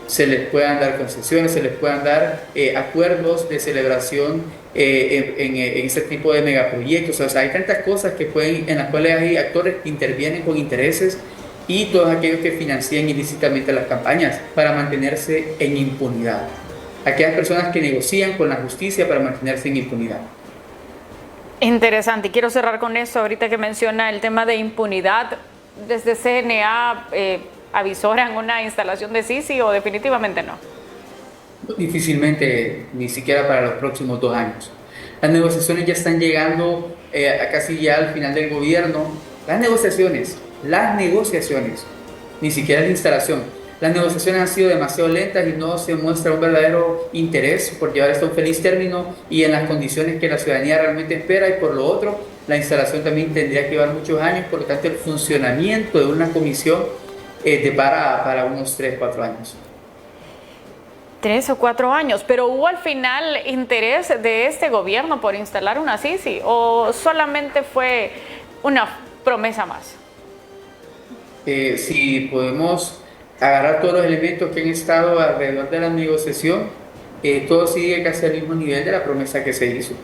se les puedan dar concesiones, se les puedan dar acuerdos de celebración en ese tipo de megaproyectos. O sea, hay tantas cosas que en las cuales hay actores que intervienen con intereses y todos aquellos que financian ilícitamente las campañas para mantenerse en impunidad. Aquellas personas que negocian con la justicia para mantenerse en impunidad. Interesante, y quiero cerrar con eso ahorita que menciona el tema de impunidad. ¿Desde CNA avisoran una instalación de Sisi o definitivamente no? Difícilmente, ni siquiera para los próximos 2 años. Las negociaciones ya están llegando a casi ya al final del gobierno. Las negociaciones, ni siquiera la instalación. Las negociaciones han sido demasiado lentas y no se muestra un verdadero interés por llevar esto a un feliz término y en las condiciones que la ciudadanía realmente espera. Y por lo otro, la instalación también tendría que llevar muchos años, por lo tanto el funcionamiento de una comisión para unos 3-4 años. 3 o 4 años, pero ¿hubo al final interés de este gobierno por instalar una Sisi o solamente fue una promesa más? Si podemos agarrar todos los elementos que han estado alrededor de la negociación, todo sigue casi al mismo nivel de la promesa que se hizo.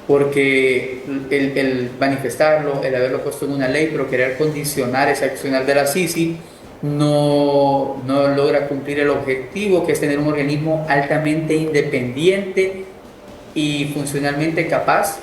Porque el manifestarlo, el haberlo puesto en una ley, pero querer condicionar ese accionar de la Sisi, no logra cumplir el objetivo, que es tener un organismo altamente independiente y funcionalmente capaz,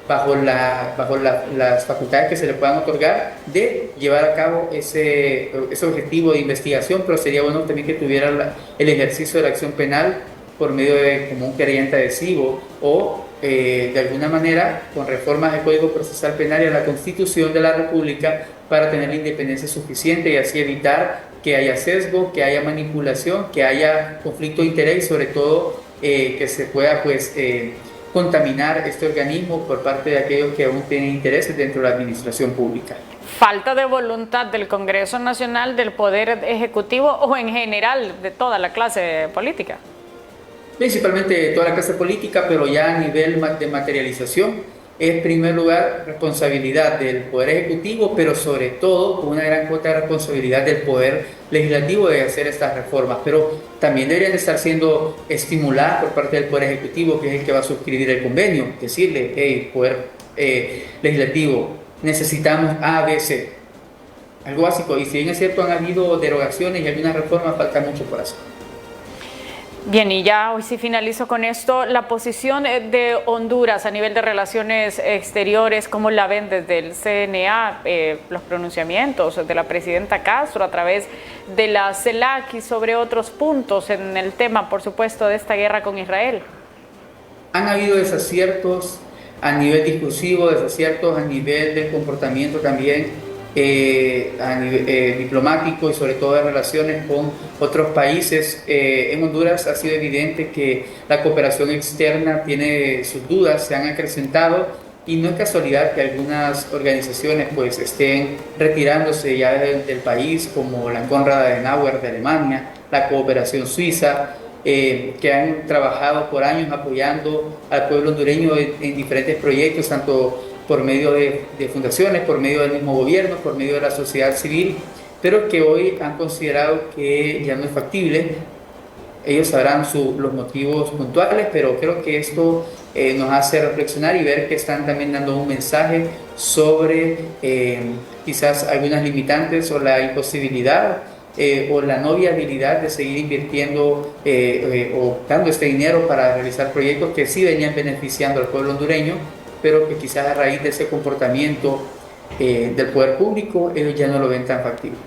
bajo las facultades que se le puedan otorgar, de llevar a cabo ese objetivo de investigación. Pero sería bueno también que tuviera el ejercicio de la acción penal por medio de como un querellante adhesivo o de alguna manera con reformas al Código Procesal Penal y a la Constitución de la República para tener la independencia suficiente y así evitar que haya sesgo, que haya manipulación, que haya conflicto de interés y sobre todo que se pueda contaminar este organismo por parte de aquellos que aún tienen intereses dentro de la administración pública. ¿Falta de voluntad del Congreso Nacional, del Poder Ejecutivo o en general de toda la clase política? Principalmente de toda la clase política, pero ya a nivel de materialización es en primer lugar responsabilidad del Poder Ejecutivo, pero sobre todo con una gran cuota de responsabilidad del Poder Legislativo de hacer estas reformas. Pero también deberían estar siendo estimuladas por parte del Poder Ejecutivo, que es el que va a suscribir el convenio, decirle, hey, Poder Legislativo, necesitamos A, B, C. Algo básico, y si bien es cierto han habido derogaciones y algunas reformas, falta mucho por hacer. Bien, y ya hoy sí finalizo con esto. La posición de Honduras a nivel de relaciones exteriores, ¿cómo la ven desde el CNA? Los pronunciamientos de la presidenta Castro a través de la CELAC y sobre otros puntos en el tema, por supuesto, de esta guerra con Israel. Han habido desaciertos a nivel discursivo, desaciertos a nivel del comportamiento también a nivel diplomático y sobre todo de relaciones con otros países. En Honduras ha sido evidente que la cooperación externa tiene sus dudas, se han acrecentado y no es casualidad que algunas organizaciones pues estén retirándose ya del país, como la Konrad Adenauer de Alemania, la Cooperación Suiza, que han trabajado por años apoyando al pueblo hondureño en diferentes proyectos, tanto por medio de fundaciones, por medio del mismo gobierno, por medio de la sociedad civil, pero que hoy han considerado que ya no es factible. Ellos sabrán los motivos puntuales, pero creo que esto nos hace reflexionar y ver que están también dando un mensaje sobre quizás algunas limitantes o la imposibilidad o la no viabilidad de seguir invirtiendo o dando este dinero para realizar proyectos que sí venían beneficiando al pueblo hondureño, pero que quizás a raíz de ese comportamiento del poder público ellos ya no lo ven tan factible.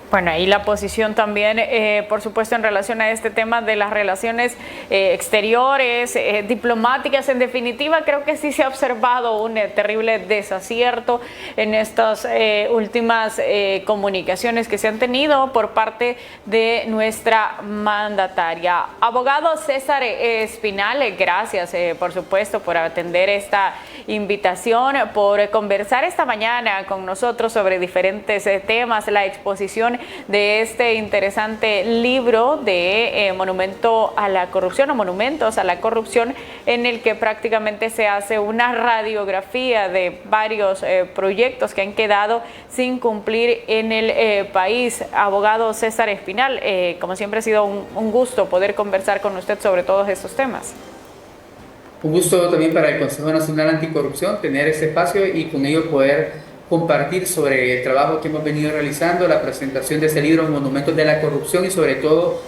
Bueno, ahí la posición también, por supuesto, en relación a este tema de las relaciones exteriores, diplomáticas, en definitiva, creo que sí se ha observado un terrible desacierto en estas últimas comunicaciones que se han tenido por parte de nuestra mandataria. Abogado César Espinal, gracias, por supuesto, por atender esta invitación, por conversar esta mañana con nosotros sobre diferentes temas, la exposición de este interesante libro de Monumento a la Corrupción o Monumentos a la Corrupción, en el que prácticamente se hace una radiografía de varios proyectos que han quedado sin cumplir en el país. Abogado César Espinal, como siempre ha sido un gusto poder conversar con usted sobre todos estos temas. Un gusto también para el Consejo Nacional Anticorrupción tener este espacio y con ello poder compartir sobre el trabajo que hemos venido realizando, la presentación de este libro, Monumentos de la Corrupción, y sobre todo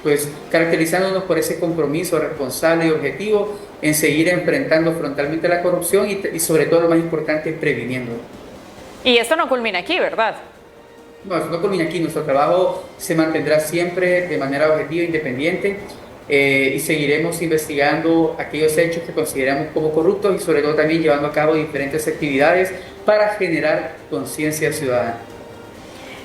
pues caracterizándonos por ese compromiso responsable y objetivo en seguir enfrentando frontalmente la corrupción y sobre todo lo más importante, previniendo. Y esto no culmina aquí, ¿verdad? No, esto no culmina aquí. Nuestro trabajo se mantendrá siempre de manera objetiva e independiente. Y seguiremos investigando aquellos hechos que consideramos como corruptos y sobre todo también llevando a cabo diferentes actividades para generar conciencia ciudadana.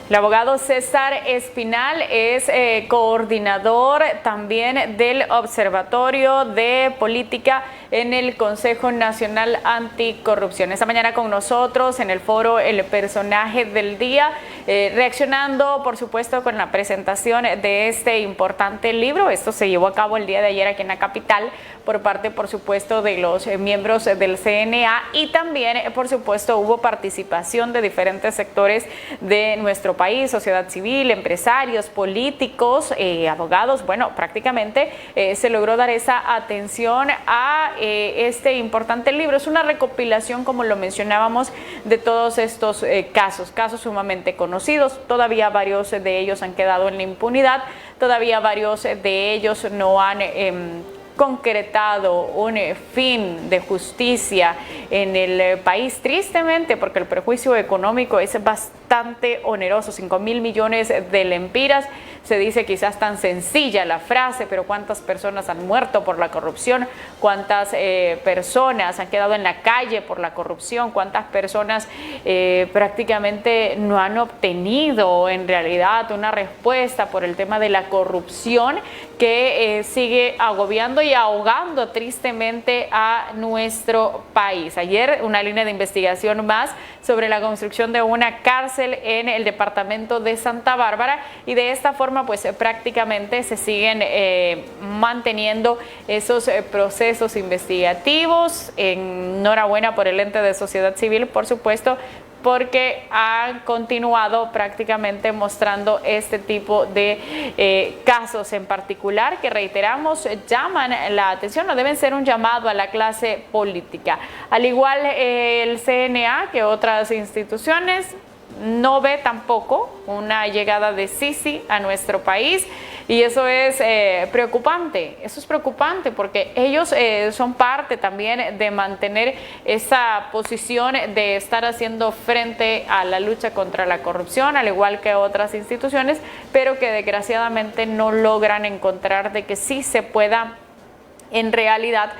El abogado César Espinal es coordinador también del Observatorio de Política en el Consejo Nacional Anticorrupción. Esta mañana con nosotros en el foro El Personaje del Día, reaccionando por supuesto con la presentación de este importante libro. Esto se llevó a cabo el día de ayer aquí en la capital por parte por supuesto de los miembros del CNA, y también por supuesto hubo participación de diferentes sectores de nuestro país, sociedad civil, empresarios, políticos, abogados. Bueno, prácticamente se logró dar esa atención a este importante libro. Es una recopilación, como lo mencionábamos, de todos estos casos sumamente conocidos. Todavía varios de ellos han quedado en la impunidad, todavía varios de ellos no han concretado un fin de justicia en el país, tristemente, porque el perjuicio económico es bastante oneroso. 5.000 millones de lempiras. Se dice quizás tan sencilla la frase, pero ¿cuántas personas han muerto por la corrupción? ¿Cuántas personas han quedado en la calle por la corrupción? ¿Cuántas personas prácticamente no han obtenido en realidad una respuesta por el tema de la corrupción que sigue agobiando y ahogando tristemente a nuestro país? Ayer una línea de investigación más sobre la construcción de una cárcel en el departamento de Santa Bárbara, y de esta forma pues prácticamente se siguen manteniendo esos procesos investigativos. Enhorabuena por el ente de sociedad civil, por supuesto, porque han continuado prácticamente mostrando este tipo de casos en particular que, reiteramos, llaman la atención o deben ser un llamado a la clase política. Al igual el CNA que otras instituciones, no ve tampoco una llegada de Sisi a nuestro país, y eso es preocupante. Eso es preocupante porque ellos son parte también de mantener esa posición de estar haciendo frente a la lucha contra la corrupción, al igual que otras instituciones, pero que desgraciadamente no logran encontrar de que sí se pueda en realidad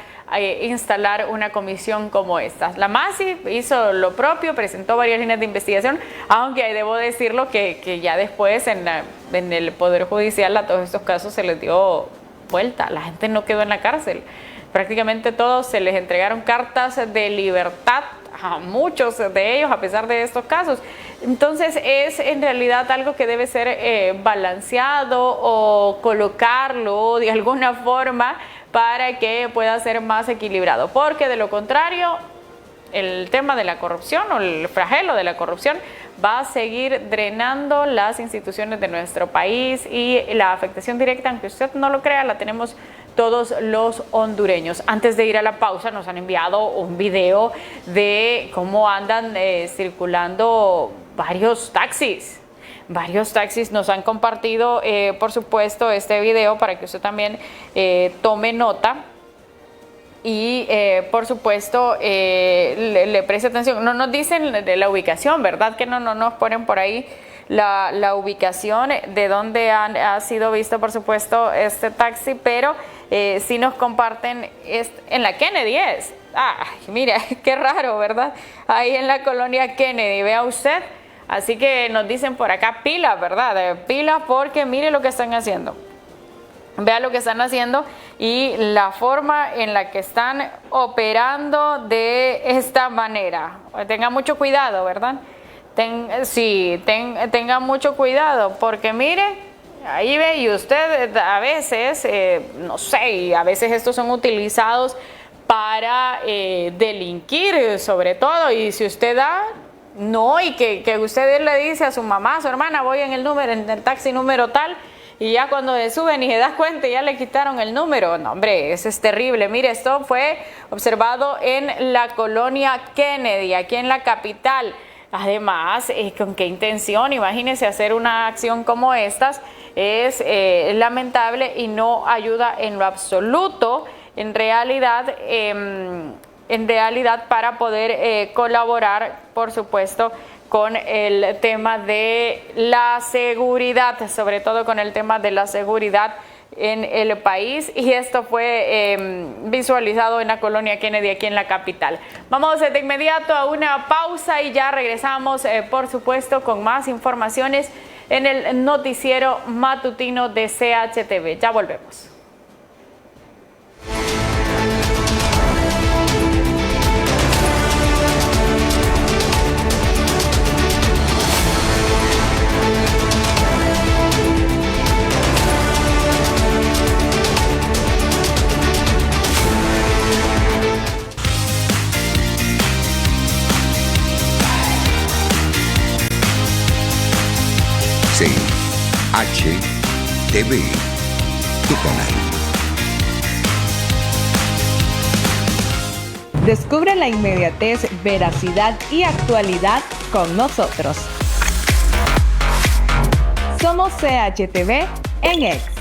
instalar una comisión como esta. La MASI hizo lo propio, presentó varias líneas de investigación, aunque debo decirlo que ya después en el Poder Judicial a todos estos casos se les dio vuelta. La gente no quedó en la cárcel. Prácticamente todos se les entregaron cartas de libertad a muchos de ellos a pesar de estos casos. Entonces es en realidad algo que debe ser balanceado o colocarlo de alguna forma para que pueda ser más equilibrado, porque de lo contrario el tema de la corrupción o el flagelo de la corrupción va a seguir drenando las instituciones de nuestro país, y la afectación directa, aunque usted no lo crea, la tenemos todos los hondureños. Antes de ir a la pausa, nos han enviado un video de cómo andan circulando varios taxis. Varios taxis nos han compartido, por supuesto, este video para que usted también tome nota y, por supuesto, le preste atención. No nos dicen de la ubicación, ¿verdad? Que no nos ponen por ahí la ubicación de donde ha sido visto, por supuesto, este taxi, pero sí nos comparten en la Kennedy es. Mira, qué raro, ¿verdad? Ahí en la colonia Kennedy, vea usted. Así que nos dicen por acá pilas, ¿verdad? Pilas, porque mire lo que están haciendo. Vea lo que están haciendo y la forma en la que están operando de esta manera. Tenga mucho cuidado, ¿verdad? Tenga mucho cuidado, porque mire, ahí ve, y usted a veces, no sé, y a veces estos son utilizados para delinquir sobre todo, y si usted da, no, y que usted le dice a su mamá, a su hermana, voy en el taxi número tal, y ya cuando se suben y se da cuenta ya le quitaron el número. No, hombre, eso es terrible. Mire, esto fue observado en la colonia Kennedy, aquí en la capital. Además, ¿con qué intención? Imagínense hacer una acción como estas. Es lamentable y no ayuda en lo absoluto, en realidad para poder colaborar, por supuesto, con el tema de la seguridad, sobre todo con el tema de la seguridad en el país, y esto fue visualizado en la colonia Kennedy aquí en la capital. Vamos de inmediato a una pausa y ya regresamos, por supuesto, con más informaciones en el noticiero matutino de CHTV. Ya volvemos. CHTV, tu canal. Descubre la inmediatez, veracidad y actualidad con nosotros. Somos CHTV en X.